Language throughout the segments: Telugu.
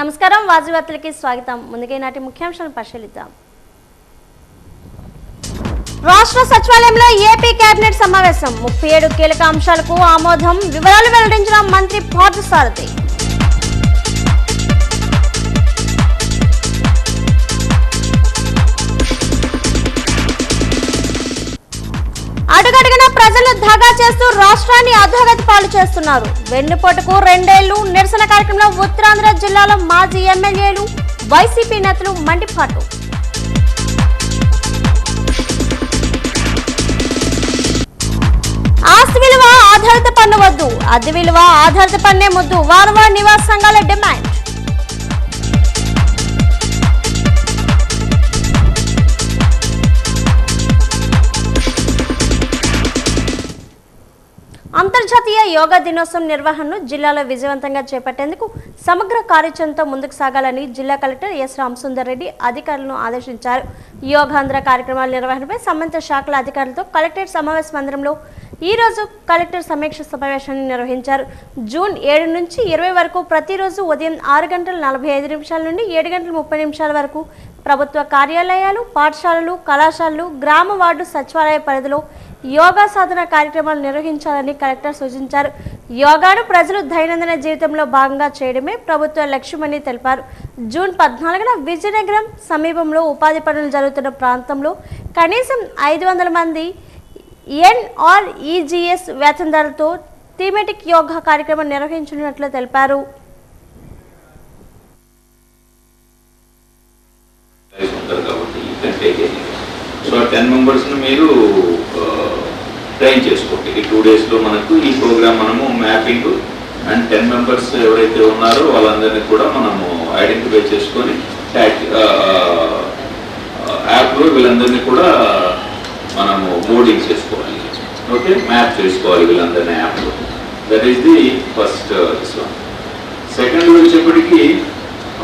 నమస్కారం వాజీవార్తలకి స్వాగతం. ముందుగా నాటి ముఖ్యాంశాలను పరిశీలిద్దాం. రాష్ట్ర సచివాలయంలో ఏపీ కేబినెట్ సమావేశం 37 కీలక అంశాలకు ఆమోదం. వివరాలు వెల్లడించిన మంత్రి పార్థసారథి. అడుగడుగున ప్రజలు దగా చేస్తూ రాష్ట్రాన్ని అధోగతి పాలు చేస్తున్నారు. వెన్నుపోటుకు 2 ఏళ్లు నిరసన కార్యక్రమంలో ఉత్తరాంధ్ర జిల్లాలో మాజీ ఎమ్మెల్యేలు, వైసీపీ నేతలు మండిపాటు. ఆస్తి విలువ ఆధారిత పన్ను వద్దు, అద్దె విలువ ఆధారిత పన్నే ముద్దు, వారవారి నివాస సంఘాల డిమాండ్. అంతర్జాతీయ యోగా దినోత్సవం నిర్వహణను జిల్లాలో విజయవంతంగా చేపట్టేందుకు సమగ్ర కార్యాచరణతో ముందుకు సాగాలని జిల్లా కలెక్టర్ ఎస్ రామసుందర్ రెడ్డి అధికారులను ఆదేశించారు. యోగాంధ్ర కార్యక్రమాల నిర్వహణపై సంబంధిత శాఖల అధికారులతో కలెక్టరేట్ సమావేశ మందిరంలో ఈ రోజు కలెక్టర్ సమీక్ష సమావేశాన్ని నిర్వహించారు. జూన్ 7 నుంచి 20 వరకు ప్రతిరోజు ఉదయం 6:45 నుండి 7:30 వరకు ప్రభుత్వ కార్యాలయాలు, పాఠశాలలు, కళాశాలలు, గ్రామ వార్డు సచివాలయ పరిధిలో యోగా సాధన కార్యక్రమాలు నిర్వహించాలని కలెక్టర్ సూచించారు. యోగాను ప్రజలు దైనందిన జీవితంలో భాగంగా చేయడమే ప్రభుత్వ లక్ష్యమని తెలిపారు. జూన్ 14న విజయనగరం సమీపంలో ఉపాధి పనులు జరుగుతున్న ప్రాంతంలో కనీసం 500 మంది NREGS వేతనదారులతో థీమెటిక్ యోగా కార్యక్రమం నిర్వహించనున్నట్లు తెలిపారు. సో 10 మెంబర్స్ని మీరు ట్రైన్ చేసుకోండి. ఈ 2 డేస్లో మనకు ఈ ప్రోగ్రామ్ మనము మ్యాపింగ్ అండ్ 10 మెంబర్స్ ఎవరైతే ఉన్నారో వాళ్ళందరినీ కూడా మనము ఐడెంటిఫై చేసుకొని యాప్లో వీళ్ళందరినీ కూడా మనము మోడింగ్ చేసుకోవాలి. ఓకే, మ్యాప్ చేసుకోవాలి వీళ్ళందరినీ యాప్లో. That is the first this one. Second వచ్చేప్పటికీ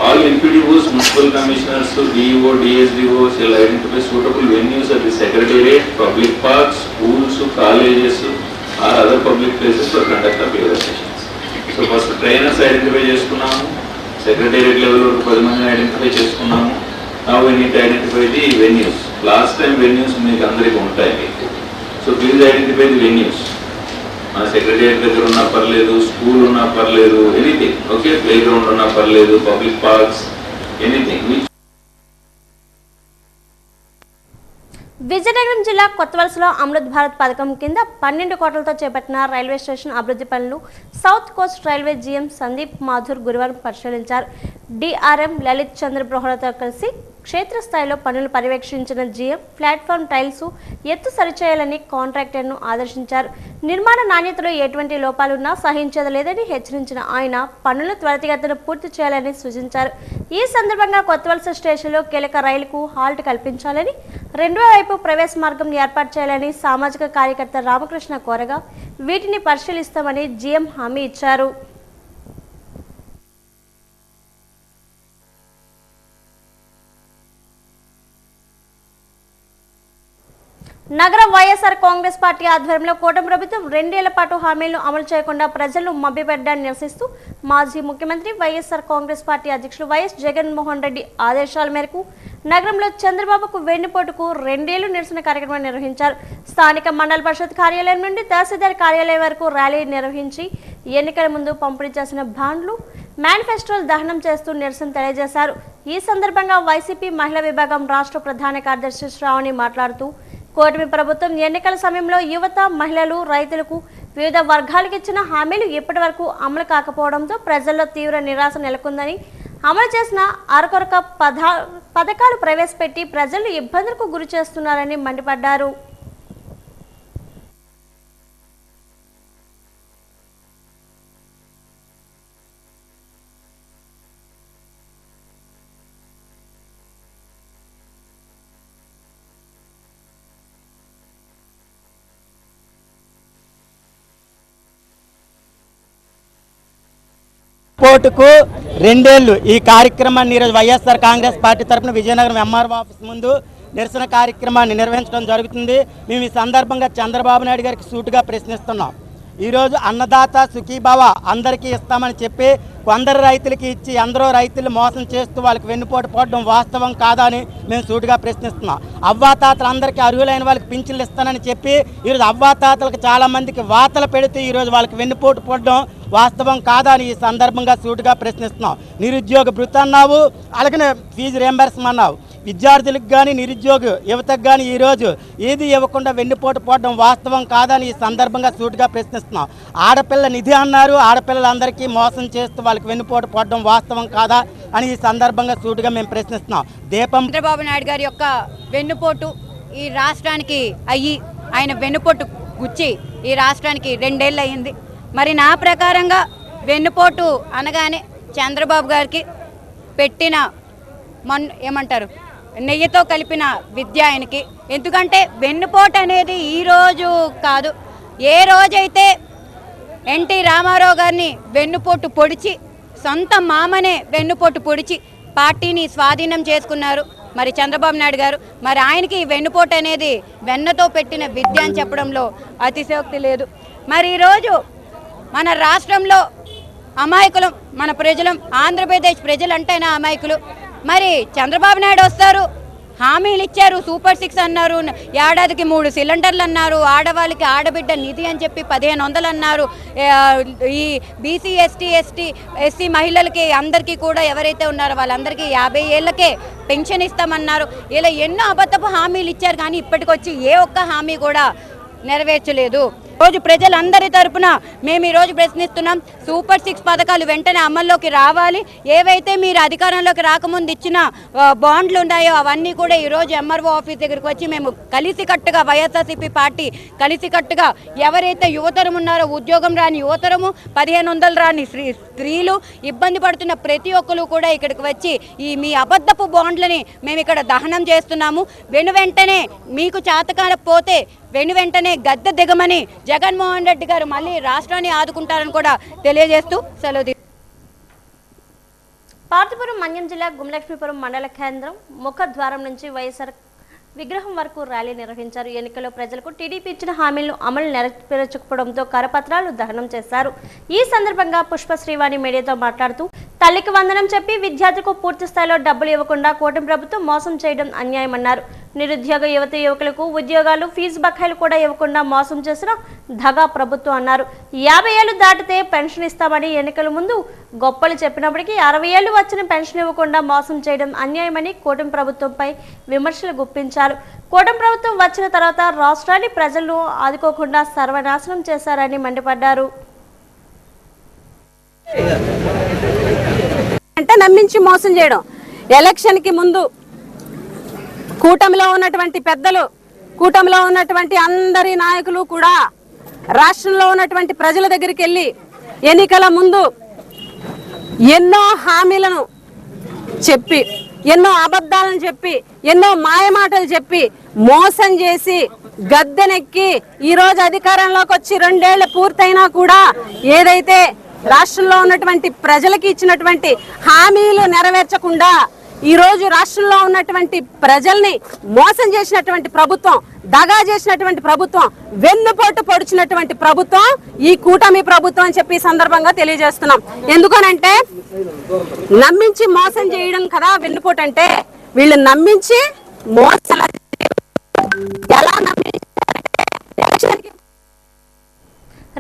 all NPDOs, municipal commissioners, DEO, DSDO shall identify suitable venues at the secretariat, public parks, schools, colleges or other public places for conduct of yoga sessions. So first trainers identify చేసుకున్నాము, secretariat level వరకు 10 మందిని ఐడెంటిఫై చేసుకున్నాము. Now we need to identify the venues. Last time venues మీకు అందరికీ ఉంటాయి మీకు. So please identify the venues. మన సెక్రటేరియట్ దగ్గర ఉన్నా పర్లేదు, స్కూల్ ఉన్నా పర్లేదు, ఎనీథింగ్. ఓకే, ప్లే గ్రౌండ్ ఉన్నా పర్లేదు, పబ్లిక్ పార్క్స్, ఎనీథింగ్. విజయనగరం జిల్లా కొత్తవలసలో అమృత్ భారత్ పథకం కింద 12 కోట్లతో చేపట్టిన రైల్వే స్టేషన్ అభివృద్ధి పనులు south Coast railway GM Sandeep Mathur గురువారం పరిశీలించారు. డిఆర్ఎం లలిత్ చంద్ర బ్రోహ్లతో కలిసి క్షేత్రస్థాయిలో పనులు పర్యవేక్షించిన జీఎం ప్లాట్ఫామ్ టైల్స్ ఎత్తు సరిచేయాలని కాంట్రాక్టర్ను ఆదేశించారు. నిర్మాణ నాణ్యతలో ఎటువంటి లోపాలున్నా సహించేది లేదని హెచ్చరించిన ఆయన పనులు త్వరితగతిన పూర్తి చేయాలని సూచించారు. ఈ సందర్భంగా కొత్తవలస స్టేషన్లో కీలక రైలుకు హాల్ట్ కల్పించాలని, రెండవ వైపు ప్రవేశ మార్గం ఏర్పాటు చేయాలని సామాజిక కార్యకర్త రామకృష్ణ కోరగా వీటిని పరిశీలిస్తామని జీఎం హామీ ఇచ్చారు. నగర వైఎస్ఆర్ కాంగ్రెస్ పార్టీ ఆధ్వర్యంలో కూటమి ప్రభుత్వం 2 ఏళ్ల పాటు హామీలను అమలు చేయకుండా ప్రజలను మభ్యపెట్టడాన్ని నిరసిస్తూ మాజీ ముఖ్యమంత్రి వైఎస్ఆర్ కాంగ్రెస్ పార్టీ అధ్యక్షులు వైఎస్ జగన్మోహన్ రెడ్డి ఆదేశాల మేరకు నగరంలో చంద్రబాబుకు వెన్నుపోటుకు 2 ఏళ్లు నిరసన కార్యక్రమం నిర్వహించారు. స్థానిక మండల పరిషత్ కార్యాలయం నుండి తహసీల్దార్ కార్యాలయం వరకు ర్యాలీ నిర్వహించి ఎన్నికల ముందు పంపిణీ చేసిన బాండ్లు, మేనిఫెస్టోలు దహనం చేస్తూ నిరసన తెలియజేశారు. ఈ సందర్భంగా వైసీపీ మహిళా విభాగం రాష్ట్ర ప్రధాన కార్యదర్శి శ్రావణి మాట్లాడుతూ కూటమి ప్రభుత్వం ఎన్నికల సమయంలో యువత, మహిళలు, రైతులకు వివిధ వర్గాలకు ఇచ్చిన హామీలు ఇప్పటి వరకు అమలు కాకపోవడంతో ప్రజల్లో తీవ్ర నిరాశ నెలకొందని, అమలు చేసిన అరకొరక పథకాలు ప్రవేశపెట్టి ప్రజలను ఇబ్బందులకు గురి చేస్తున్నారని మండిపడ్డారు. పోటుకు 2 ఏళ్లు ఈ కార్యక్రమాన్ని ఈరోజు వైఎస్ఆర్ కాంగ్రెస్ పార్టీ తరఫున విజయనగరం ఎంఆర్ఓ ఆఫీస్ ముందు నిరసన కార్యక్రమాన్ని నిర్వహించడం జరుగుతుంది. మేము ఈ సందర్భంగా చంద్రబాబు నాయుడు గారికి సూటుగా ప్రశ్నిస్తున్నాం. ఈరోజు అన్నదాత సుఖీభవ అందరికీ ఇస్తామని చెప్పి కొందరు రైతులకి ఇచ్చి అందరూ రైతులు మోసం చేస్తూ వాళ్ళకి వెన్నుపోటు పోవడం వాస్తవం కాదా అని మేము సూటిగా ప్రశ్నిస్తున్నాం. అవ్వాతాతలు అందరికీ అర్హులైన వాళ్ళకి పింఛన్లు ఇస్తానని చెప్పి ఈరోజు అవ్వాతాతలకు చాలామందికి వాతలు పెడితే ఈరోజు వాళ్ళకి వెన్నుపోటు పోవడం వాస్తవం కాదా అని ఈ సందర్భంగా సూటిగా ప్రశ్నిస్తున్నాం. నిరుద్యోగ భృతి అన్నావు, అలాగనే ఫీజు రియంబర్స్మెంట్ అన్నావు. విద్యార్థులకు కానీ నిరుద్యోగ యువతకు కానీ ఈరోజు ఏది ఇవ్వకుండా వెన్నుపోటు పోవడం వాస్తవం కాదని ఈ సందర్భంగా సూటిగా ప్రశ్నిస్తున్నాం. ఆడపిల్ల నిధి అన్నారు, ఆడపిల్లలందరికీ మోసం చేస్తూ వాళ్ళకి వెన్నుపోటు పోవడం వాస్తవం కాదా అని ఈ సందర్భంగా సూటిగా మేము ప్రశ్నిస్తున్నాం. చంద్రబాబు నాయుడు గారి యొక్క వెన్నుపోటు ఈ రాష్ట్రానికి ఆయన వెన్నుపోటు గుచ్చి ఈ రాష్ట్రానికి 2 ఏళ్ళు అయ్యింది. మరి నా ప్రకారంగా వెన్నుపోటు అనగానే చంద్రబాబు గారికి పెట్టిన ఏమంటారు నెయ్యితో కలిపిన విద్య ఆయనకి. ఎందుకంటే వెన్నుపోటు అనేది ఈరోజు కాదు, ఏ రోజైతే ఎన్టీ రామారావు గారిని వెన్నుపోటు పొడిచి సొంత మామనే వెన్నుపోటు పొడిచి పార్టీని స్వాధీనం చేసుకున్నారు మరి చంద్రబాబు నాయుడు గారు. మరి ఆయనకి వెన్నుపోటు అనేది వెన్నతో పెట్టిన విద్య అని చెప్పడంలో అతిశయోక్తి లేదు. మరి ఈరోజు మన రాష్ట్రంలో అమాయకులం, మన ప్రజలం, ఆంధ్రప్రదేశ్ ప్రజలంటేనే అమాయకులు. మరి చంద్రబాబు నాయుడు వస్తారు, హామీలు ఇచ్చారు, సూపర్ 6 అన్నారు, ఏడాదికి 3 సిలిండర్లు అన్నారు, ఆడవాళ్ళకి ఆడబిడ్డ నిధి అని చెప్పి 1500 అన్నారు, ఈ బీసీ ఎస్సీ మహిళలకి అందరికీ కూడా ఎవరైతే ఉన్నారో వాళ్ళందరికీ 50 ఏళ్ళకే పెన్షన్ ఇస్తామన్నారు. ఇలా ఎన్నో అబద్ధపు హామీలు ఇచ్చారు, కానీ ఇప్పటికొచ్చి ఏ ఒక్క హామీ కూడా నెరవేర్చలేదు. రోజు ప్రజలందరి తరపున మేము ఈరోజు ప్రశ్నిస్తున్నాం, సూపర్ 6 పథకాలు వెంటనే అమల్లోకి రావాలి. ఏవైతే మీరు అధికారంలోకి రాకముందు ఇచ్చిన బాండ్లు ఉన్నాయో అవన్నీ కూడా ఈరోజు ఎంఆర్ఓ ఆఫీస్ దగ్గరికి వచ్చి మేము కలిసికట్టుగా వైఎస్ఆర్సీపీ పార్టీ కలిసికట్టుగా ఎవరైతే యువతరం ఉన్నారో, ఉద్యోగం రాని యువతరము, 1500 రాని స్త్రీలు, ఇబ్బంది పడుతున్న ప్రతి ఒక్కరు కూడా ఇక్కడికి వచ్చి ఈ మీ అబద్ధపు బాండ్లని మేము ఇక్కడ దహనం చేస్తున్నాము. వెంటనే మీకు చేతకాకపోతే వెంటనే గద్దె దిగమని జగన్మోహన్ రెడ్డి గారు మళ్ళీ రాష్ట్రాన్ని ఆదుకుంటారని కూడా తెలియజేస్తూ సెలవు. పార్తీపురం మన్యం జిల్లా గుమలక్ష్మీపురం మండల కేంద్రం ముఖద్వారం నుంచి వైఎస్ఆర్ విగ్రహం వరకు ర్యాలీ నిర్వహించారు. ఎన్నికల్లో ప్రజలకు టీడీపీ ఇచ్చిన హామీలను అమలు నెరవేర్చకపోవడంతో కరపత్రాలు దహనం చేశారు. ఈ సందర్భంగా పుష్ప శ్రీవాణి మీడియాతో మాట్లాడుతూ తల్లికి వందనం చెప్పి విద్యార్థులకు పూర్తి స్థాయిలో డబ్బులు ఇవ్వకుండా కూటమి ప్రభుత్వం మోసం చేయడం అన్యాయమన్నారు. నిరుద్యోగ యువకులకు ఉద్యోగాలు, ఫీజు బకాయిలు కూడా ఇవ్వకుండా మోసం చేసిన దగా ప్రభుత్వం అన్నారు. 50 ఏళ్లు దాటితే పెన్షన్ ఇస్తామని ఎన్నికల ముందు గొప్పలు చెప్పినప్పటికీ 60 ఏళ్లు వచ్చిన పెన్షన్ ఇవ్వకుండా మోసం చేయడం అన్యాయమని కూటమి ప్రభుత్వంపై విమర్శలు గుప్పించారు. కూటమి ప్రభుత్వం వచ్చిన తర్వాత రాష్ట్రాన్ని ప్రజలను ఆదుకోకుండా సర్వనాశనం చేశారని మండిపడ్డారు. అంటే నమ్మించి మోసం చేయడం. ఎలక్షన్ కి ముందు కూటమిలో ఉన్నటువంటి పెద్దలు, కూటమిలో ఉన్నటువంటి అందరి నాయకులు కూడా రాష్ట్రంలో ఉన్నటువంటి ప్రజల దగ్గరికి వెళ్ళి ఎన్నికల ముందు ఎన్నో హామీలను చెప్పి, ఎన్నో అబద్ధాలను చెప్పి, ఎన్నో మాయమాటలు చెప్పి మోసం చేసి గద్దెనెక్కి ఈరోజు అధికారంలోకి వచ్చి 2 ఏళ్లు పూర్తయినా కూడా ఏదైతే రాష్ట్రంలో ఉన్నటువంటి ప్రజలకి ఇచ్చినటువంటి హామీలు నెరవేర్చకుండా ఈరోజు రాష్ట్రంలో ఉన్నటువంటి ప్రజల్ని మోసం చేసినటువంటి ప్రభుత్వం, దగా చేసినటువంటి ప్రభుత్వం, వెన్నుపోటు పొడిచినటువంటి ప్రభుత్వం ఈ కూటమి ప్రభుత్వం అని చెప్పి సందర్భంగా తెలియజేస్తున్నాం. ఎందుకనంటే నమ్మించి మోసం చేయడం కదా వెన్నుపోటు అంటే. వీళ్ళు నమ్మించి మోసం ఎలా నమ్మించారంటే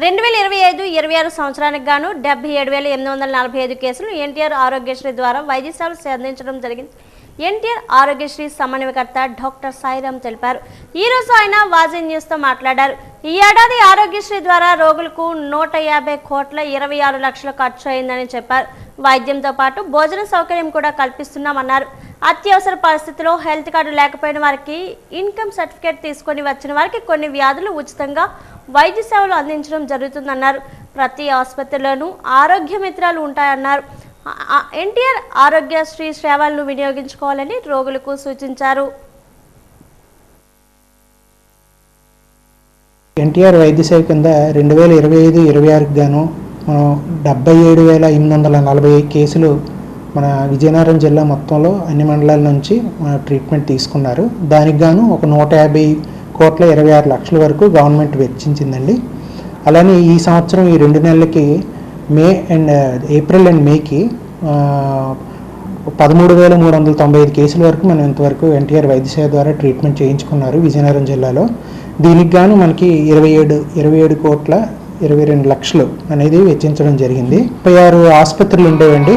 2025-26 సంవత్సరానికి గాను 77,845 కేసులు ఎన్టీఆర్ ఆరోగ్యశ్రీ ద్వారా వైద్య సేవలు అందించడం జరిగింది. ఎన్టీఆర్ ఆరోగ్యశ్రీ సమన్వయకర్త డాక్టర్ సాయిరామ్ తెలిపారు. ఈ రోజు ఆయన వాజీ న్యూస్తో మాట్లాడారు. ఈ ఏడాది ఆరోగ్యశ్రీ ద్వారా రోగులకు 150 కోట్ల 26 లక్షల ఖర్చు అయిందని చెప్పారు. వైద్యంతో పాటు భోజన సౌకర్యం కూడా కల్పిస్తున్నామన్నారు. అత్యవసర పరిస్థితిలో హెల్త్ కార్డు లేకపోయిన వారికి ఇన్కమ్ సర్టిఫికేట్ తీసుకొని వచ్చిన వారికి కొన్ని వ్యాధులు ఉచితంగా వైద్య సేవలు అందించడం జరుగుతుందన్నారు. ప్రతి ఆసుపత్రిలోనూ ఆరోగ్య మిత్రాలు ఉంటాయన్నారు. ఎన్టీఆర్ ఆరోగ్యశ్రీ సేవలను వినియోగించుకోవాలని రోగులకు సూచించారు. ఎన్టీఆర్ వైద్య సేవ కింద 2025-26 గాను 77,840 కేసులు మన విజయనగరం జిల్లా మొత్తంలో అన్ని మండలాల నుంచి ట్రీట్మెంట్ తీసుకున్నారు. దానికి గాను ఒక 150 కోట్ల 26 లక్షల వరకు గవర్నమెంట్ వెచ్చించిందండి. అలానే ఈ సంవత్సరం ఈ 2 నెలలకి ఏప్రిల్ అండ్ మేకి 13,395 కేసుల వరకు మనం ఇంతవరకు ఎన్టీఆర్ వైద్యసేవ ద్వారా ట్రీట్మెంట్ చేయించుకున్నారు విజయనగరం జిల్లాలో. దీనికి గాను మనకి 27 కోట్ల 22 లక్షలు అనేది వెచ్చించడం జరిగింది. 36 ఆసుపత్రులు ఉండేవండి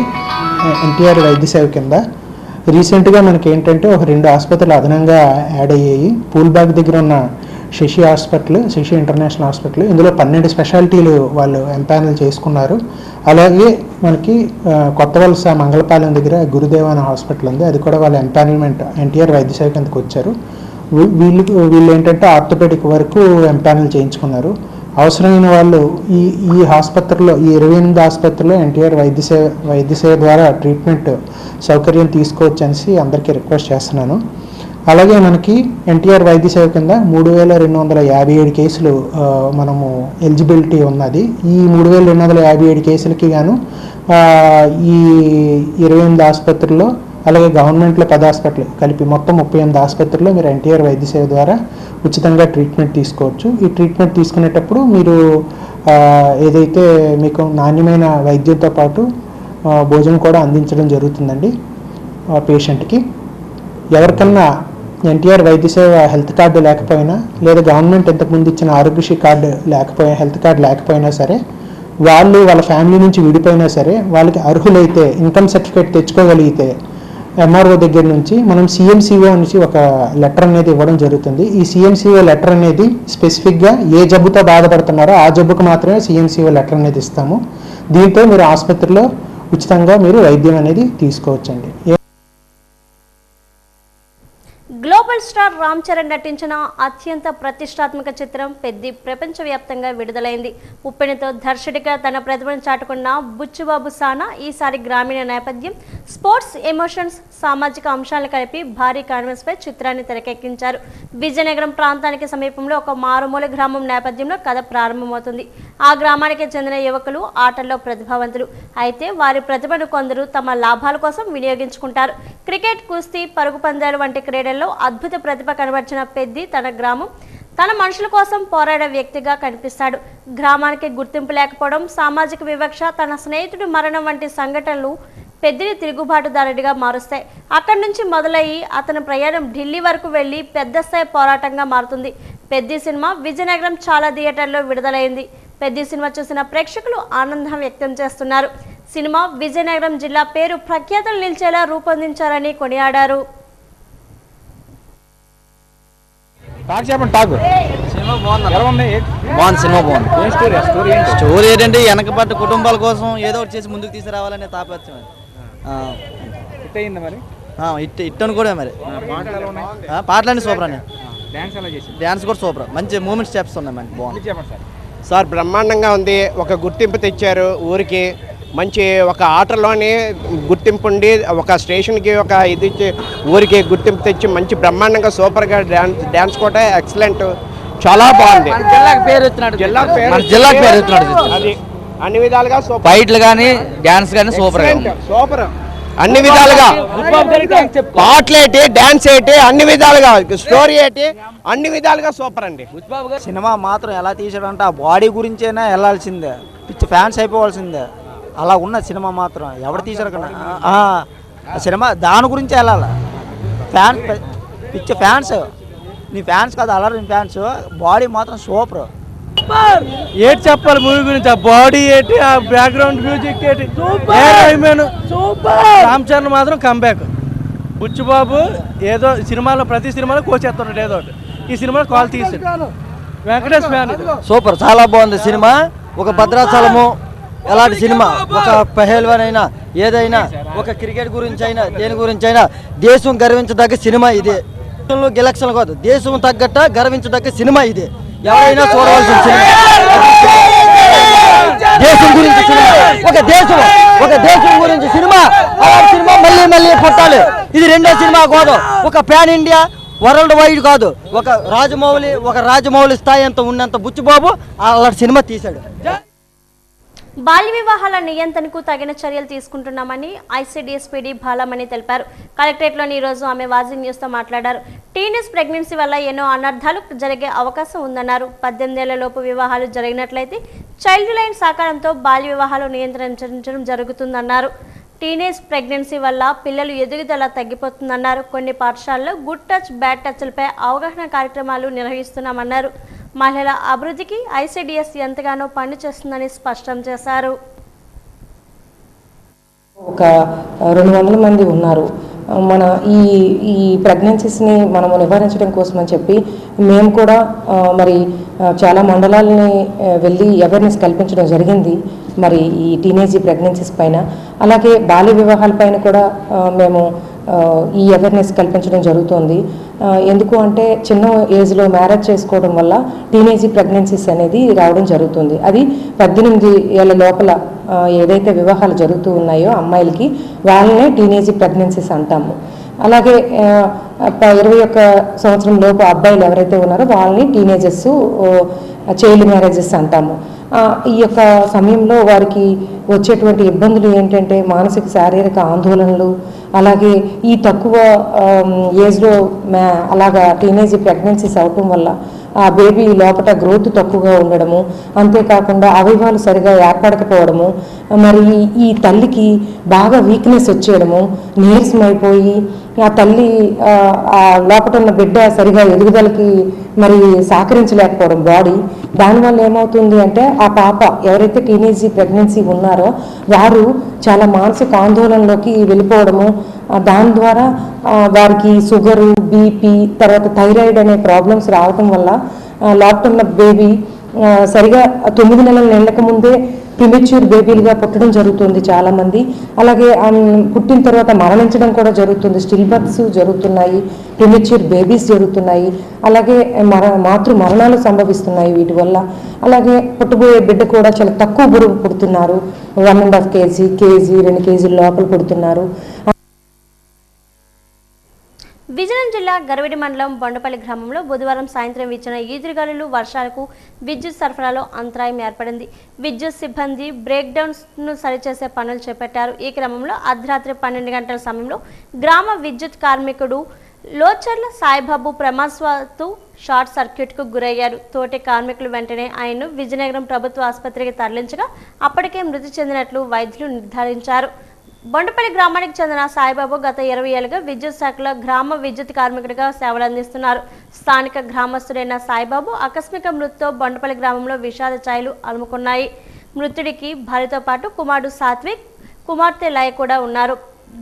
ఎన్టీఆర్ వైద్యసేవ కింద. రీసెంట్గా మనకి ఏంటంటే ఒక 2 ఆసుపత్రులు అదనంగా యాడ్ అయ్యాయి. పూల్బాగ్ దగ్గర ఉన్న శశి ఇంటర్నేషనల్ హాస్పిటల్, ఇందులో 12 స్పెషాలిటీలు వాళ్ళు ఎంపానల్ చేసుకున్నారు. అలాగే మనకి కొత్త వలస మంగళపాలెం దగ్గర గురుదేవాన హాస్పిటల్ ఉంది, అది కూడా వాళ్ళ ఎంపానల్మెంట్ ఎన్టీఆర్ వైద్యసేవ కిందకు వచ్చారు. వీళ్ళు ఏంటంటే ఆర్థోపెడిక్ వరకు ఎంపానల్ చేయించుకున్నారు. అవసరమైన వాళ్ళు ఈ ఆసుపత్రిలో ఈ 28 ఆసుపత్రిలో ఎన్టీఆర్ వైద్యసేవ ద్వారా ట్రీట్మెంట్ సౌకర్యం తీసుకోవచ్చు అనేసి అందరికీ రిక్వెస్ట్ చేస్తున్నాను. అలాగే మనకి ఎన్టీఆర్ వైద్యసేవ కింద 3,257 కేసులు మనము ఎలిజిబిలిటీ ఉన్నది. ఈ 3,257 కేసులకి గాను ఈ 28 ఆసుపత్రుల్లో, అలాగే గవర్నమెంట్లో 10 హాస్పిటల్ కలిపి మొత్తం 38 ఆసుపత్రుల్లో మీరు ఎన్టీఆర్ వైద్యసేవ ద్వారా ఉచితంగా ట్రీట్మెంట్ తీసుకోవచ్చు. ఈ ట్రీట్మెంట్ తీసుకునేటప్పుడు మీరు ఏదైతే మీకు నాణ్యమైన వైద్యంతో పాటు భోజనం కూడా అందించడం జరుగుతుందండి పేషెంట్కి. ఎవరికన్నా ఎన్టీఆర్ వైద్యసేవ హెల్త్ కార్డు లేకపోయినా, లేదా గవర్నమెంట్ ఇంతకుముందు ఇచ్చిన ఆరోగ్యశ్రీ కార్డు హెల్త్ కార్డు లేకపోయినా సరే, వాళ్ళు వాళ్ళ ఫ్యామిలీ నుంచి విడిపోయినా సరే, వాళ్ళకి అర్హులైతే ఇన్కమ్ సర్టిఫికేట్ తెచ్చుకోగలిగితే ఎంఆర్ఓ దగ్గర నుంచి మనం సిఎంసిఓ నుంచి ఒక లెటర్ అనేది ఇవ్వడం జరుగుతుంది. ఈ సిఎంసిఓ లెటర్ అనేది స్పెసిఫిక్గా ఏ జబ్బుతో బాధపడుతున్నారో ఆ జబ్బుకు మాత్రమే సిఎంసిఓ లెటర్ అనేది ఇస్తాము. దీంతో మీరు ఆసుపత్రిలో ఉచితంగా మీరు వైద్యం అనేది తీసుకోవచ్చండి. గ్లోబల్ స్టార్ రామ్ చరణ్ నటించిన అత్యంత ప్రతిష్టాత్మక చిత్రం పెద్ది ప్రపంచవ్యాప్తంగా విడుదలైంది. ఉప్పెనతో దర్శకుడిగా తన ప్రతిభను చాటుకున్న బుచ్చుబాబు సానా ఈసారి గ్రామీణ నేపథ్యం, స్పోర్ట్స్, ఎమోషన్స్, సామాజిక అంశాలను కలిపి భారీ కాన్వాస్ పై చిత్రాన్ని తెరకెక్కించారు. విజయనగరం ప్రాంతానికి సమీపంలో ఒక మారుమూల గ్రామం నేపథ్యంలో కథ ప్రారంభమవుతుంది. ఆ గ్రామానికి చెందిన యువకులు ఆటల్లో ప్రతిభావంతులు. అయితే వారి ప్రతిభను కొందరు తమ లాభాల కోసం వినియోగించుకుంటారు. క్రికెట్, కుస్తీ, పరుగు పందాలు వంటి క్రీడల్లో అద్భుత ప్రతిభ కనబర్చిన పెద్ది తన గ్రామం, తన మనుషుల కోసం పోరాడే వ్యక్తిగా కనిపిస్తాడు. గ్రామానికి గుర్తింపు లేకపోవడం, సామాజిక వివక్ష, తన స్నేహితుడి మరణం వంటి సంఘటనలు పెద్దిని తిరుగుబాటుదారుడిగా మారుస్తాయి. అక్కడి నుంచి మొదలయ్యి అతని ప్రయాణం ఢిల్లీ వరకు వెళ్లి పెద్ద స్థాయి పోరాటంగా మారుతుంది. పెద్ది సినిమా విజయనగరం చాలా థియేటర్లో విడుదలైంది. పెద్ది సినిమా చూసిన ప్రేక్షకులు ఆనందం వ్యక్తం చేస్తున్నారు. సినిమా విజయనగరం జిల్లా పేరు ప్రఖ్యాతులు నిలిచేలా రూపొందించారని కొనియాడారు. స్టోరీ ఏంటంటే వెనకబడ్డ కుటుంబాల కోసం ఏదో ఒకటి చేసి ముందుకు తీసుకురావాలనే తాపత్రయం. ఇట్టను కూడా మరి పాటలన్నీ సూపర్ అని, డ్యాన్స్ కూడా సూపర్, మంచి మూమెంట్ స్టెప్స్ ఉన్నాయి, మంచి బాగుంది సార్. బ్రహ్మాండంగా ఉంది. ఒక గుర్తింపు తెచ్చారు ఊరికి, మంచి ఒక ఆటలోని గుర్తింపు ఉండి ఒక స్టేషన్కి ఒక ఇది ఇచ్చి ఊరికి గుర్తింపు తెచ్చి మంచి బ్రహ్మాండంగా సూపర్గా డ్యాన్స్ కూడా ఎక్సలెంట్, చాలా బాగుంది. జిల్లాకు పేరు అది అన్ని విధాలుగా సూపర్. ఫైట్లు కానీ డ్యాన్స్ కానీ సూపర్ సూపర్ అన్ని విధాలుగా. పాటలేటి, డ్యాన్స్ ఏంటి, అన్ని విధాలుగా, స్టోరీ ఏంటి, అన్ని విధాలుగా సూపర్ అండి. సినిమా మాత్రం ఎలా తీసాడంటే ఆ బాడీ గురించైనా వెళ్ళాల్సిందే, పిచ్చి ఫ్యాన్స్ అయిపోవాల్సిందే. అలా ఉన్న సినిమా మాత్రం ఎవరు తీసారు కన్నా సినిమా దాని గురించి వెళ్ళాలి. ఫ్యాన్స్ పిచ్చి ఫ్యాన్స్, నీ ఫ్యాన్స్ కాదు అలా ఫ్యాన్స్. బాడీ మాత్రం సూపర్. ఏంటి చెప్పాలి మూవీ గురించి? ఆ బాడీ ఏంటి, ఆ బ్యాక్గ్రౌండ్ మ్యూజిక్ ఏంటి, రామ్ చరణ్ మాత్రం కంబ్యాక్. బుచ్చుబాబు ఏదో సినిమాలో ప్రతి సినిమాలో కోసేస్తున్నాడు ఏదో ఒకటి. ఈ సినిమాలో కాల్ తీసాడు. వెంకటేష్ ఫ్యాన్ సూపర్, చాలా బాగుంది సినిమా. ఒక భద్రాచలము ఎలాంటి సినిమా, ఒక పహల్వాన్ అయినా ఏదైనా, ఒక క్రికెట్ గురించి అయినా దేని గురించి అయినా దేశం గర్వించదగ్గ సినిమా ఇదే. ఎలక్షన్ కాదు, దేశం తగ్గట్ట గర్వించదగ్గ సినిమా ఇదే. ఎవరైనా చూడవలసిన సినిమా, దేశం గురించి సినిమా, ఒక దేశం గురించి సినిమా. అలాంటి సినిమా మళ్ళీ మళ్ళీ పుట్టాలి. ఇది రెండో సినిమా కాదు, ఒక పాన్ ఇండియా వరల్డ్ వైడ్ కాదు, ఒక రాజమౌళి స్థాయి అంత ఉన్నంత బుచ్చుబాబు అలాంటి సినిమా తీశాడు. బాల్య వివాహాల నియంత్రణకు తగిన చర్యలు తీసుకుంటున్నామని ఐసీడీఎస్ పీడీ బాలమణి తెలిపారు. కలెక్టరేట్లోని ఈ రోజు ఆమె వాజీ న్యూస్తో మాట్లాడారు. టీనేజ్ ప్రెగ్నెన్సీ వల్ల ఎన్నో అనర్థాలు జరిగే అవకాశం ఉందన్నారు. 18 ఏళ్లలోపు వివాహాలు జరిగినట్లయితే చైల్డ్ లైన్ సహకారంతో బాల్య వివాహాలు నియంత్రించడం జరుగుతుందన్నారు. టీనేజ్ ప్రెగ్నెన్సీ వల్ల పిల్లలు ఎదుగుదల తగ్గిపోతుందన్నారు. కొన్ని పాఠశాలల్లో గుడ్ టచ్ బ్యాడ్ టచ్లపై అవగాహన కార్యక్రమాలు నిర్వహిస్తున్నామన్నారు. మహిళల అభివృద్ధికి ఐసీడీఎస్ ఎంతగానో పనిచేస్తుందని స్పష్టం చేశారు. ఒక 200 మంది ఉన్నారు. మన ఈ ప్రెగ్నెన్సీస్ని మనము నివారించడం కోసం అని చెప్పి మేము కూడా మరి చాలా మండలాలని వెళ్ళి అవేర్నెస్ కల్పించడం జరిగింది. మరి ఈ టీనేజ్ ప్రెగ్నెన్సీస్ పైన, అలాగే బాల్య వివాహాల పైన కూడా మేము ఈ అవేర్నెస్ కల్పించడం జరుగుతుంది. ఎందుకు అంటే చిన్న ఏజ్లో మ్యారేజ్ చేసుకోవడం వల్ల టీనేజ్ ప్రెగ్నెన్సీస్ అనేది రావడం జరుగుతుంది. అది 18 ఏళ్ళ లోపల ఏదైతే వివాహాలు జరుగుతూ ఉన్నాయో అమ్మాయిలకి, వాళ్ళనే టీనేజ్ ప్రెగ్నెన్సీస్ అంటాము. అలాగే 21 సంవత్సరం లోపు అబ్బాయిలు ఎవరైతే ఉన్నారో వాళ్ళని టీనేజర్స్, చైల్డ్ మ్యారేజెస్ అంటాము. ఈ యొక్క సమయంలో వారికి వచ్చేటువంటి ఇబ్బందులు ఏంటంటే మానసిక శారీరక ఆందోళనలు, అలాగే ఈ తక్కువ ఏజ్లో అలాగా టీనేజ్ ప్రెగ్నెన్సీస్ అవటం వల్ల ఆ బేబీ లోపల గ్రోత్ తక్కువగా ఉండడము, అంతేకాకుండా అవయవాలు సరిగా ఏర్పడకపోవడము, మరి ఈ తల్లికి బాగా వీక్నెస్ వచ్చేయడము, నీరసమైపోయి ఆ తల్లి ఆ లోపల ఉన్న బిడ్డ సరిగా ఎదుగుదలకి మరి సహకరించలేకపోవడం బాడీ. దానివల్ల ఏమవుతుంది అంటే ఆ పాప ఎవరైతే టీనేజ్ ప్రెగ్నెన్సీ ఉన్నారో వారు చాలా మానసిక ఆందోళనలోకి వెళ్ళిపోవడము, దాని ద్వారా వారికి షుగరు, బీపీ, తర్వాత థైరాయిడ్ అనే ప్రాబ్లమ్స్ రావటం వల్ల లోపల ఉన్న బేబీ సరిగా 9 నెలల నిండక ముందే ప్రిమెచ్యూర్ బేబీలుగా పుట్టడం జరుగుతుంది చాలామంది. అలాగే పుట్టిన తర్వాత మరణించడం కూడా జరుగుతుంది. స్టిల్ బర్త్స్ జరుగుతున్నాయి, ప్రిమెచ్యూర్ బేబీస్ జరుగుతున్నాయి, అలాగే మాతృ మరణాలు సంభవిస్తున్నాయి వీటి వల్ల. అలాగే పుట్టబోయే బిడ్డ కూడా చాలా తక్కువ బరువు పుడుతున్నారు. 1.5 కేజీ, 2 కేజీల లోపల పుడుతున్నారు. విజయనగరం జిల్లా గరవిడి మండలం బొండపల్లి గ్రామంలో బుధవారం సాయంత్రం వీచిన ఈదురుగాలులు వర్షాలకు విద్యుత్ సరఫరాలో అంతరాయం ఏర్పడింది. విద్యుత్ సిబ్బంది బ్రేక్ డౌన్స్ను సరిచేసే పనులు చేపట్టారు. ఈ క్రమంలో అర్ధరాత్రి 12 గంటల సమయంలో గ్రామ విద్యుత్ కార్మికుడు లోచర్ల సాయిబాబు ప్రమాదవశాత్తు షార్ట్ సర్క్యూట్కు గురయ్యారు. తోటి కార్మికులు వెంటనే ఆయన్ను విజయనగరం ప్రభుత్వ ఆసుపత్రికి తరలించగా అప్పటికే మృతి చెందినట్లు వైద్యులు నిర్ధారించారు. బొండపల్లి గ్రామానికి చెందిన సాయిబాబు గత 20 ఏళ్లుగా విద్యుత్ శాఖలో గ్రామ విద్యుత్ కార్మికుడిగా సేవలందిస్తున్నారు. స్థానిక గ్రామస్తుడైన సాయిబాబు ఆకస్మిక మృతితో బొండపల్లి గ్రామంలో విషాద ఛాయలు అలుముకున్నాయి. మృతుడికి భార్యతో పాటు కుమారుడు సాత్విక్, కుమార్తె లయ కూడా ఉన్నారు.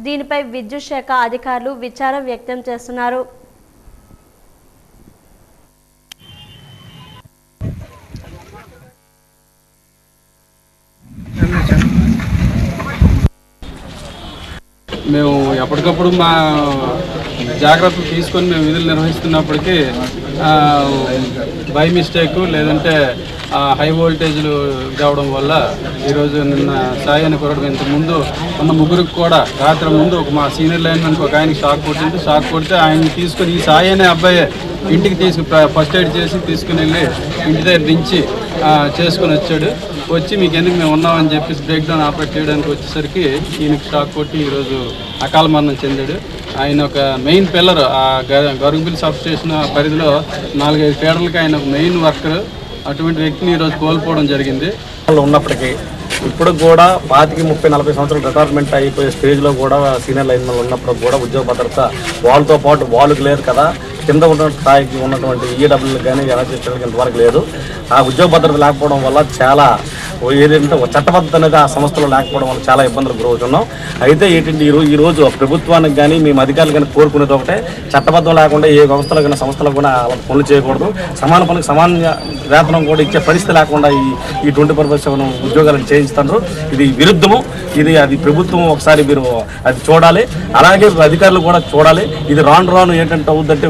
దీనిపై విద్యుత్ శాఖ అధికారులు విచారం వ్యక్తం చేస్తున్నారు. మేము ఎప్పటికప్పుడు మా జాగ్రత్తలు తీసుకొని మేము విధులు నిర్వహిస్తున్నప్పటికీ బై మిస్టేక్ లేదంటే హై వోల్టేజ్లు కావడం వల్ల ఈరోజు నిన్న సాయి అని కొరడం ఇంతకుముందు ఉన్న ముగ్గురికి కూడా రాత్రి ముందు మా సీనియర్ లైన్మెన్కి ఒక ఆయనకి షాక్ కొట్టింది. షాక్ కొడితే ఆయన్ని తీసుకొని ఈ సాయి అనే అబ్బాయి ఇంటికి ఫస్ట్ ఎయిడ్ చేసి తీసుకుని వెళ్ళి ఇంటి దగ్గర దించి చేసుకుని వచ్చాడు. వచ్చి మీకు ఎందుకు మేము ఉన్నామని చెప్పేసి బ్రేక్ డౌన్ ఆపరేట్ చేయడానికి వచ్చేసరికి ఈయనకి షాక్ కొట్టి ఈరోజు అకాల మరణం చెందాడు. ఆయన ఒక మెయిన్ పిల్లర్ ఆ గరుగుబిల్ సబ్ స్టేషన్ పరిధిలో 4-5 ఫీడర్లకి ఆయన ఒక మెయిన్ వర్కర్. అటువంటి వ్యక్తిని ఈరోజు కోల్పోవడం జరిగింది. ఉన్నప్పటికీ ఇప్పుడు కూడా 25-30-40 సంవత్సరాలు రిటైర్మెంట్ అయిపోయే స్టేజ్లో కూడా సీనియర్ లైన్మెన్ ఉన్నప్పుడు కూడా ఉద్యోగ భద్రత వాళ్ళతో పాటు వాళ్ళకి లేదు కదా, కింద ఉన్న స్థాయికి ఉన్నటువంటి ఈడబ్ల్యూలు కానీ ఎనర్జీస్టులకి ఇంతవరకు లేదు. ఆ ఉద్యోగ భద్రత లేకపోవడం వల్ల చాలా ఏదంటే చట్టబద్ధత అనేది ఆ సంస్థలో లేకపోవడం వల్ల చాలా ఇబ్బందులు గురవుతున్నాం. అయితే ఏంటంటే ఈరోజు ప్రభుత్వానికి కానీ మేము అధికారులు కానీ కోరుకునేది ఒకటే, చట్టబద్ధం లేకుండా ఏ వ్యవస్థలో కానీ సంస్థలో కూడా పనులు చేయకూడదు. సమాన పనికి సమాన వేతనం కూడా ఇచ్చే పరిస్థితి లేకుండా ఈ 24/7 ఉద్యోగాలను చేయిస్తున్నారు. ఇది విరుద్ధము. అది ప్రభుత్వం ఒకసారి మీరు అది చూడాలి. అలాగే అధికారులు కూడా చూడాలి. ఇది రాను ఏంటంటే అవుద్దంటే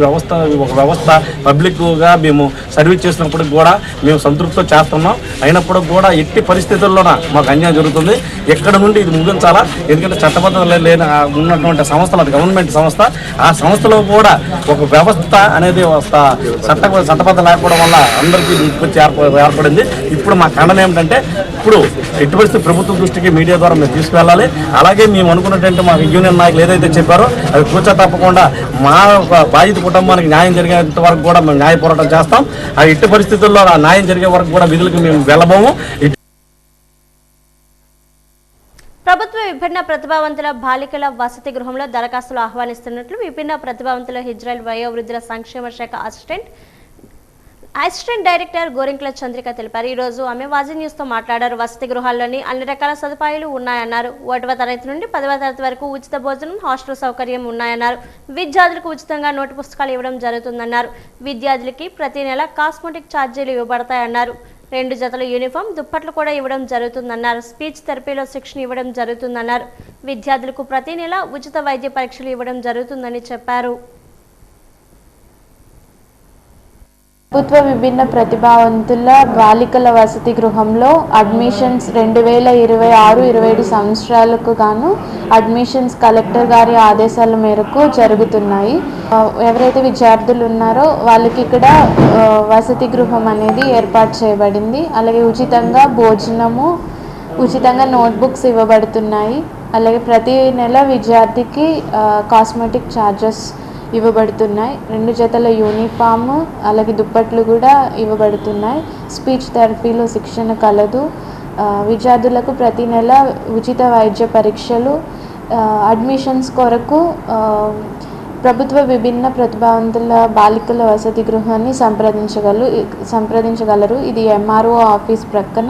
ఒక వ్యవస్థ పబ్లిక్గా మేము సర్వీస్ చేసినప్పటికి కూడా మేము సంతృప్తితో చేస్తున్నాం. అయినప్పుడు కూడా ఎట్టి పరిస్థితుల్లోన మాకు అన్యాయం జరుగుతుంది. ఎక్కడ నుండి ఇది ముగించాలా, ఎందుకంటే చట్టబద్ధత లేని ఉన్నటువంటి సంస్థలు, అది గవర్నమెంట్ సంస్థ, ఆ సంస్థలో కూడా ఒక వ్యవస్థ అనేది చట్టబద్ధత లేకపోవడం వల్ల అందరికీ విపత్తి ఏర్పడింది. ఇప్పుడు మా ఖండన ఏమిటంటే, ఇప్పుడు ఎట్టి పరిస్థితి ప్రభుత్వం దృష్టికి మీడియా ద్వారా మేము తీసుకువెళ్ళాలి. అలాగే మేము అనుకున్నటువంటి మా యూనియన్ నాయకులు ఏదైతే చెప్పారో అది కూర్చో తప్పకుండా మా బాధిత కుటుంబానికి న్యాయం జరిగేంత వరకు కూడా మేము న్యాయ పోరాటం చేస్తాం. ఆ ఎట్టి పరిస్థితుల్లో ఆ న్యాయం జరిగే వరకు కూడా విధులకు మేము వెళ్ళబోము. ప్రభుత్వ విభిన్న ప్రతిభావంతుల బాలికల వసతి గృహంలో దరఖాస్తులు ఆహ్వానిస్తున్నట్లు విభిన్న ప్రతిభావంతుల ఇజ్రాయెల్ వయోవృద్ధుల సంక్షేమ శాఖ అసిస్టెంట్ డైరెక్టర్ గోరింట్ల చంద్రిక తెలిపారు. ఈ రోజు ఆమె వాజీ న్యూస్తో మాట్లాడారు. వసతి గృహాల్లోని అన్ని రకాల సదుపాయాలు ఉన్నాయన్నారు. 1వ తరగతి నుండి 10వ తరగతి వరకు ఉచిత భోజనం, హాస్టల్ సౌకర్యం ఉన్నాయన్నారు. విద్యార్థులకు ఉచితంగా నోటు పుస్తకాలు ఇవ్వడం జరుగుతుందన్నారు. విద్యార్థులకి ప్రతి నెల కాస్మెటిక్ ఛార్జీలు ఇవ్వబడతాయన్నారు. 2 జతల యూనిఫామ్, దుప్పట్లు కూడా ఇవ్వడం జరుగుతుందన్నారు. స్పీచ్ థెరపీలో శిక్షణ ఇవ్వడం జరుగుతుందన్నారు. విద్యార్థులకు ప్రతి నెల ఉచిత వైద్య పరీక్షలు ఇవ్వడం జరుగుతుందని చెప్పారు. ప్రభుత్వ విభిన్న ప్రతిభావంతుల బాలికల వసతి గృహంలో అడ్మిషన్స్ 2026-27 సంవత్సరాలకు గాను అడ్మిషన్స్ కలెక్టర్ గారి ఆదేశాల మేరకు జరుగుతున్నాయి. ఎవరైతే విద్యార్థులు ఉన్నారో వాళ్ళకి ఇక్కడ వసతి గృహం అనేది ఏర్పాటు చేయబడింది. అలాగే ఉచితంగా భోజనము, ఉచితంగా నోట్బుక్స్ ఇవ్వబడుతున్నాయి. అలాగే ప్రతి నెల విద్యార్థికి కాస్మెటిక్ ఛార్జెస్ ఇవ్వబడుతున్నాయి. 2 జతల యూనిఫామ్, అలాగే దుప్పట్లు కూడా ఇవ్వబడుతున్నాయి. స్పీచ్ థెరపీలో శిక్షణ కలదు. విద్యార్థులకు ప్రతి నెల ఉచిత వైద్య పరీక్షలు. అడ్మిషన్స్ కొరకు ప్రభుత్వ విభిన్న ప్రతిభావంతుల బాలికల వసతి గృహాన్ని సంప్రదించగలరు. ఇది MRO ఆఫీస్ ప్రక్కన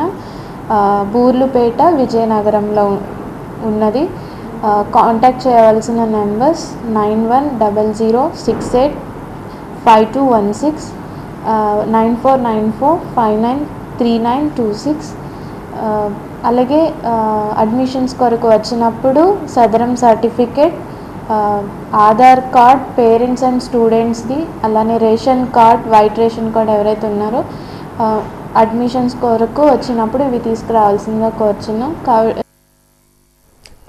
బూర్లుపేట, విజయనగరంలో ఉన్నది. కాంటాక్ట్ చేయవలసిన నెంబర్స్ 9100685216, 9494593926. అలాగే అడ్మిషన్స్ కొరకు వచ్చినప్పుడు Sadarem certificate, Aadhaar card parents and స్టూడెంట్స్ది, అలానే ration card, white ration card ఎవరైతే ఉన్నారో అడ్మిషన్స్ కొరకు వచ్చినప్పుడు ఇవి తీసుకురావాల్సిందిగా కోరుచున్నాం.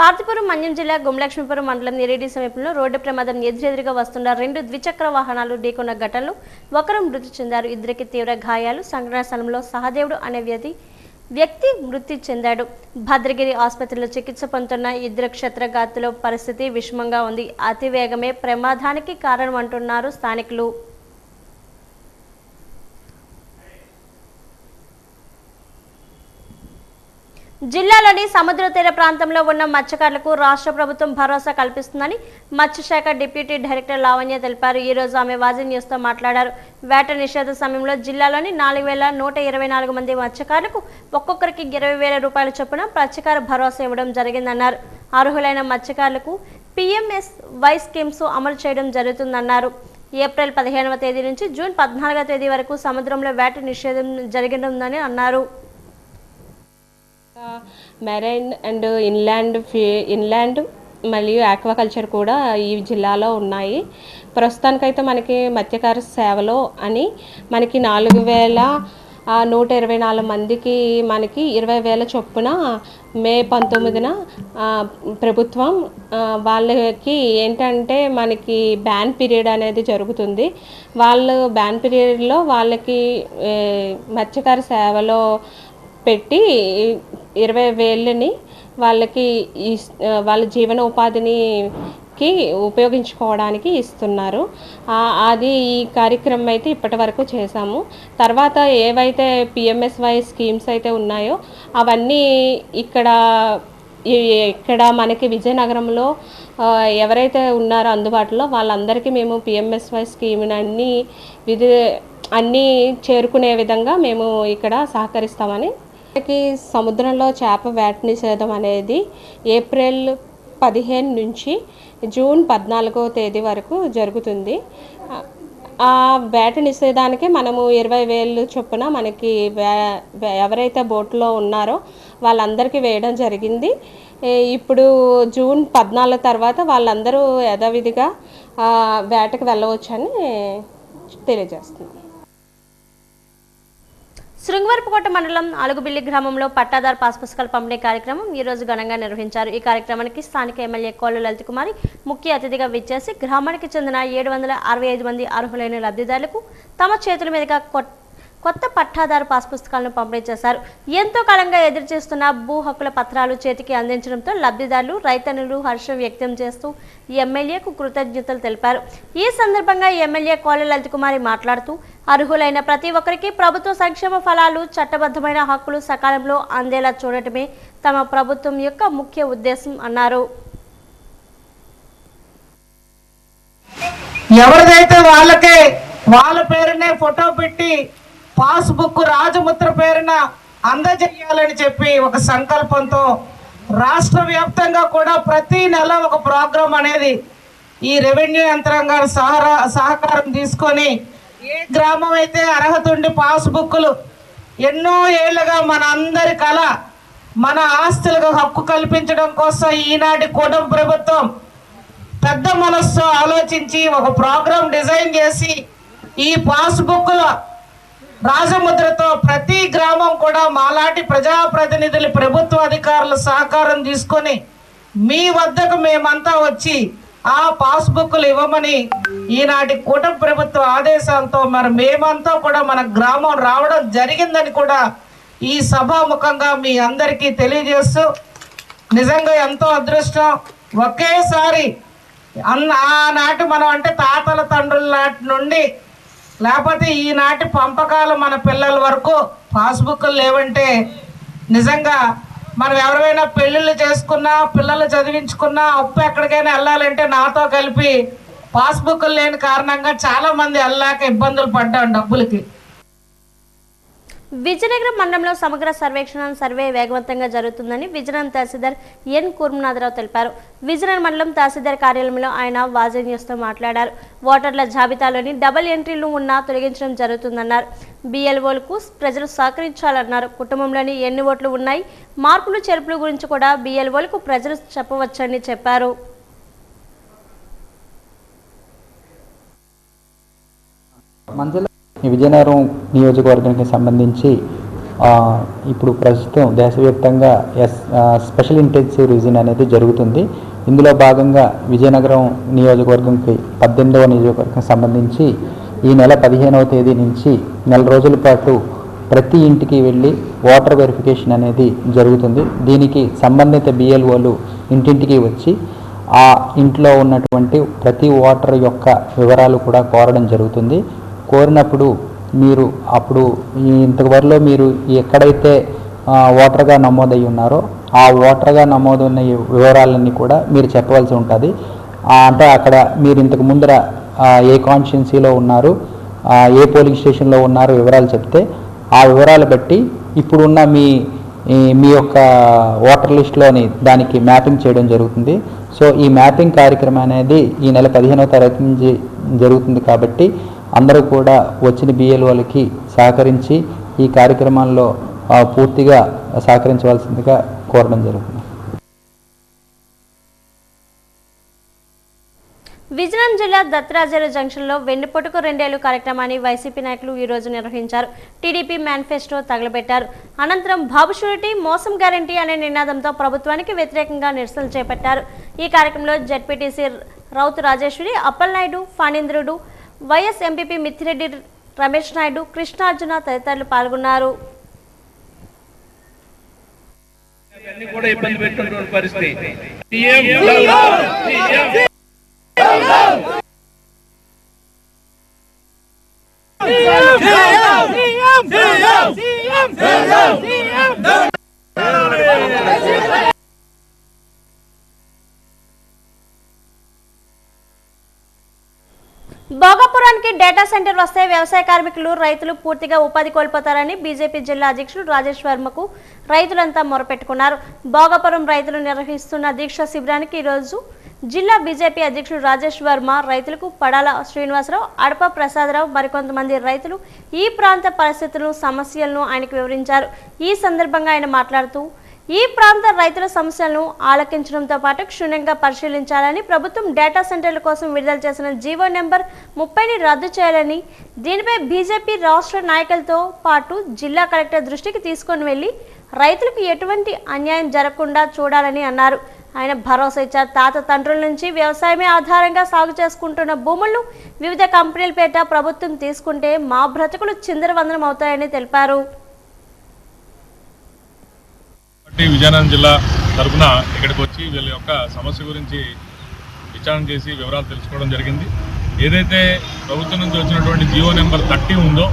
పార్తిపురం మన్యం జిల్లా గుమలక్ష్మీపురం మండలం నిరేడి సమీపంలో రోడ్డు ప్రమాదం ఎదురెదురుగా వస్తున్న 2 ద్విచక్ర వాహనాలు ఢీకొన్న ఘటనలో ఒకరు మృతి చెందారు. 2కి తీవ్ర గాయాలు. సంఘటనా స్థలంలో సహదేవుడు అనే వ్యక్తి మృతి చెందాడు. భద్రగిరి ఆసుపత్రిలో చికిత్స పొందుతున్న 2 క్షత్రఘాతుల పరిస్థితి విషమంగా ఉంది. అతి వేగమే ప్రమాదానికి కారణం అంటున్నారు స్థానికులు. జిల్లాలోని సముద్ర తీర ప్రాంతంలో ఉన్న మత్స్యకారులకు రాష్ట్ర ప్రభుత్వం భరోసా కల్పిస్తుందని మత్స్యశాఖ డిప్యూటీ డైరెక్టర్ లావణ్య తెలిపారు. ఈ రోజు ఆమె వాజీ న్యూస్తో మాట్లాడారు. వేట నిషేధ సమయంలో జిల్లాలోని 4124 మంది మత్స్యకారులకు ఒక్కొక్కరికి 20,000 రూపాయల చొప్పున మత్స్యకార భరోసా ఇవ్వడం జరిగిందన్నారు. అర్హులైన మత్స్యకారులకు PMSY స్కీమ్స్ అమలు చేయడం జరుగుతుందన్నారు. ఏప్రిల్ 15వ తేదీ నుంచి జూన్ 14వ తేదీ వరకు సముద్రంలో వేట నిషేధం జరగనుందని అన్నారు. మెరైన్ అండ్ ఇన్లాండ్ మరియు ఆక్వాకల్చర్ కూడా ఈ జిల్లాలో ఉన్నాయి. ప్రస్తుతానికైతే మనకి మత్స్యకార సేవలో అని మనకి 4124 మందికి మనకి 20,000 చొప్పున మే 19న ప్రభుత్వం వాళ్ళకి ఏంటంటే మనకి బ్యాన్ పీరియడ్ అనేది జరుగుతుంది. వాళ్ళు బ్యాన్ పీరియడ్లో వాళ్ళకి మత్స్యకార సేవలో పెట్టి 20,000ని వాళ్ళకి వాళ్ళ జీవన ఉపాధికి ఉపయోగించుకోవడానికి ఇస్తున్నారు. అది ఈ కార్యక్రమం అయితే ఇప్పటి వరకు చేశాము. తర్వాత ఏవైతే PMSY స్కీమ్స్ అయితే ఉన్నాయో అవన్నీ ఇక్కడ మనకి విజయనగరంలో ఎవరైతే ఉన్నారో అందుబాటులో వాళ్ళందరికీ మేము PMSY స్కీమ్ని అన్నీ చేరుకునే విధంగా మేము ఇక్కడ సహకరిస్తామని. సముద్రంలో చేప వేట నిషేధం అనేది ఏప్రిల్ 15 నుంచి జూన్ 14వ తేదీ వరకు జరుగుతుంది. ఆ వేట నిషేధానికి మనము 20,000 చొప్పున మనకి ఎవరైతే బోట్లో ఉన్నారో వాళ్ళందరికీ వేయడం జరిగింది. ఇప్పుడు జూన్ 14 తర్వాత వాళ్ళందరూ యథావిధిగా వేటకు వెళ్ళవచ్చని తెలియజేస్తున్నాం. శృంగవరపుకోట మండలం అలుగుబిల్లి గ్రామంలో పట్టాదారు పాస్ పుస్తకాల పంపిణీ కార్యక్రమం ఈ రోజు ఘనంగా నిర్వహించారు. ఈ కార్యక్రమానికి స్థానిక ఎమ్మెల్యే కోళ్ల లలిత కుమారి ముఖ్య అతిథిగా విచ్చేసి గ్రామానికి చెందిన 765 మంది అర్హులైన లబ్ధిదారులకు తమ చేతుల మీదుగా కొత్త పట్టాదారు పాస్ పుస్తకాలను పంపిణీ చేశారు. ఎంతో కాలంగా ఎదురుచూస్తున్న భూ హక్కుల పత్రాలు చేతికి అందించడంతో లబ్ధిదారులు రైతన్నులు హర్షం వ్యక్తం చేస్తూ ఎమ్మెల్యేకు కృతజ్ఞతలు తెలిపారు. ఈ సందర్భంగా ఎమ్మెల్యే కోళ్ల లలిత కుమారి మాట్లాడుతూ అర్హులైన ప్రతి ఒక్కరికి ప్రభుత్వ సంక్షేమ ఫలాలు చట్టబద్ధమైన హక్కులు సకాలంలో అందేలా చూడటమే తమ ప్రభుత్వం యొక్క ముఖ్య ఉద్దేశం అన్నారు. ఎవరిదైతే వాళ్ళకే వాళ్ళ పేరునే ఫోటో పెట్టి పాస్బుక్ రాజముద్ర పేరున అందజేయాలని చెప్పి ఒక సంకల్పంతో రాష్ట్ర వ్యాప్తంగా కూడా ప్రతి నెల ఒక ప్రోగ్రాం అనేది ఈ రెవెన్యూ యంత్రాంగాల సహకారం తీసుకొని ఏ గ్రామం అయితే అర్హత ఉండి పాస్బుక్లు ఎన్నో ఏళ్ళుగా మన అందరి కళ మన ఆస్తులకు హక్కు కల్పించడం కోసం ఈనాటి కూటమి ప్రభుత్వం పెద్ద మనస్సు ఆలోచించి ఒక ప్రోగ్రాం డిజైన్ చేసి ఈ పాస్బుక్ల రాజముద్రతో ప్రతి గ్రామం కూడా మాలాంటి ప్రజాప్రతినిధులు ప్రభుత్వ అధికారుల సహకారం తీసుకొని మీ వద్దకు మేమంతా వచ్చి ఆ పాస్బుక్లు ఇవ్వమని ఈనాటి కూటమి ప్రభుత్వ ఆదేశాలతో మరి మేమంతా కూడా మన గ్రామం రావడం జరిగిందని కూడా ఈ సభాముఖంగా మీ అందరికీ తెలియజేస్తూ నిజంగా ఎంతో అదృష్టం. ఒకేసారి ఆనాటి మనం అంటే తాతల తండ్రుల నాటి నుండి లేకపోతే ఈనాటి పంపకాలు మన పిల్లల వరకు పాస్బుక్లు లేవంటే నిజంగా మనం ఎవరైనా పెళ్ళిళ్ళు చేసుకున్నా పిల్లలు చదివించుకున్నా అప్పు ఎక్కడికైనా వెళ్ళాలంటే నాతో కలిపి పాస్బుక్లు లేని కారణంగా చాలా మంది వెళ్ళాక ఇబ్బందులు పడ్డాం డబ్బులకి. విజయనగరం మండలంలో సమగ్ర సర్వే వేగవంతంగా జరుగుతుందని విజయనగరం తహసీల్దార్ ఎన్ కూర్మనాథరావు తెలిపారు. విజయనగరం మండలం తహసీల్దార్ కార్యాలయంలో ఆయన వాజన్యూస్తో మాట్లాడారు. ఓటర్ల జాబితాలోని డబుల్ ఎంట్రీలు ఉన్నా తొలగించడం జరుగుతుందన్నారు. బిఎల్ఓలకు ప్రజలు సహకరించాలన్నారు. కుటుంబంలోని ఎన్ని ఓట్లు ఉన్నాయి, మార్పులు చేర్పుల గురించి కూడా బిఎల్ఓలకు ప్రజలు చెప్పవచ్చని చెప్పారు. విజయనగరం నియోజకవర్గానికి సంబంధించి ఇప్పుడు ప్రస్తుతం దేశవ్యాప్తంగా స్పెషల్ ఇంటెన్సివ్ రివిజన్ అనేది జరుగుతుంది. ఇందులో భాగంగా విజయనగరం నియోజకవర్గంకి 18వ నియోజకవర్గం సంబంధించి ఈ నెల 15వ తేదీ నుంచి నెల రోజుల పాటు ప్రతి ఇంటికి వెళ్ళి ఓటర్ వెరిఫికేషన్ అనేది జరుగుతుంది. దీనికి సంబంధిత బిఎల్ఓలు ఇంటింటికి వచ్చి ఆ ఇంట్లో ఉన్నటువంటి ప్రతి ఓటర్ యొక్క వివరాలు కూడా కోరడం జరుగుతుంది. కోరినప్పుడు మీరు అప్పుడు ఇంతవరలో మీరు ఎక్కడైతే ఓటర్గా నమోదై ఉన్నారో ఆ ఓటర్గా నమోదున్న వివరాలన్నీ కూడా మీరు చెప్పవలసి ఉంటుంది. అంటే అక్కడ మీరు ఇంతకు ముందర ఏ కాన్స్టిట్యున్సీలో ఉన్నారు, ఏ పోలింగ్ స్టేషన్లో ఉన్నారో వివరాలు చెప్తే ఆ వివరాలు బట్టి ఇప్పుడున్న మీ యొక్క ఓటర్ లిస్టులోని దానికి మ్యాపింగ్ చేయడం జరుగుతుంది. సో ఈ మ్యాపింగ్ కార్యక్రమం అనేది ఈ నెల 15వ తారీఖు నుంచి జరుగుతుంది. కాబట్టి అందరూ కూడా వచ్చిన బిఎల్ఓలకి సహకరించి ఈ కార్యక్రమాల్లో పూర్తిగా సహకరించవలసిందిగా కోరడం జరుగుతుంది. విజయనగరం జిల్లా దత్తరాజేరు జంక్షన్లో వెన్నుపోటుకు 2 ఏళ్లు కార్యక్రమాన్ని వైసీపీ నాయకులు ఈ రోజు నిర్వహించారు. టీడీపీ మేనిఫెస్టో తగలబెట్టారు. అనంతరం బాబు షూరిటీ మోసం గ్యారంటీ అనే నినాదంతో ప్రభుత్వానికి వ్యతిరేకంగా నిరసనలు చేపట్టారు. ఈ కార్యక్రమంలో ZPTC Rautu Rajeswari, Appalanaidu, Phanindrudu, vice MPP Mittireddy Ramesh Naidu, Krishnarjuna తదితరులు పాల్గొన్నారు. భోగాపురానికి డేటా సెంటర్ వస్తే వ్యవసాయ కార్మికులు, రైతులు పూర్తిగా ఉపాధి కోల్పోతారని బీజేపీ జిల్లా అధ్యక్షుడు రాజేష్ వర్మకు రైతులంతా మొరపెట్టుకున్నారు. భోగాపురం రైతులు నిర్వహిస్తున్న దీక్ష శిబిరానికి ఈరోజు జిల్లా బీజేపీ అధ్యక్షుడు రాజేష్ వర్మ రైతులకు పడాల శ్రీనివాసరావు, అడప ప్రసాదరావు మరికొంతమంది రైతులు ఈ ప్రాంత పరిస్థితులను, సమస్యలను ఆయనకు వివరించారు. ఈ సందర్భంగా ఆయన మాట్లాడుతూ ఈ ప్రాంత రైతుల సమస్యలను ఆలకించడంతో పాటు క్షుణ్ణంగా పరిశీలించాలని, ప్రభుత్వం డేటా సెంటర్ల కోసం విడుదల చేసిన జీవో నెంబర్ 30ని రద్దు చేయాలని, దీనిపై బీజేపీ రాష్ట్ర నాయకులతో పాటు జిల్లా కలెక్టర్ దృష్టికి తీసుకొని వెళ్లి రైతులకు ఎటువంటి అన్యాయం జరగకుండా చూడాలని అన్నారు. ఆయన భరోసా ఇచ్చారు. తాత తండ్రుల నుంచి వ్యవసాయమే ఆధారంగా సాగు చేసుకుంటున్న భూములను వివిధ కంపెనీల పేట ప్రభుత్వం తీసుకుంటే మా బ్రతుకులు చిందరవందనం అవుతాయని తెలిపారు. విజయనగరం జిల్లా తరఫున ఇక్కడికి వచ్చి వీళ్ళ యొక్క సమస్య గురించి విచారణ చేసి వివరాలు తెలుసుకోవడం జరిగింది. ఏదైతే ప్రభుత్వం నుంచి వచ్చినటువంటి జియో నెంబర్ 30 ఉందో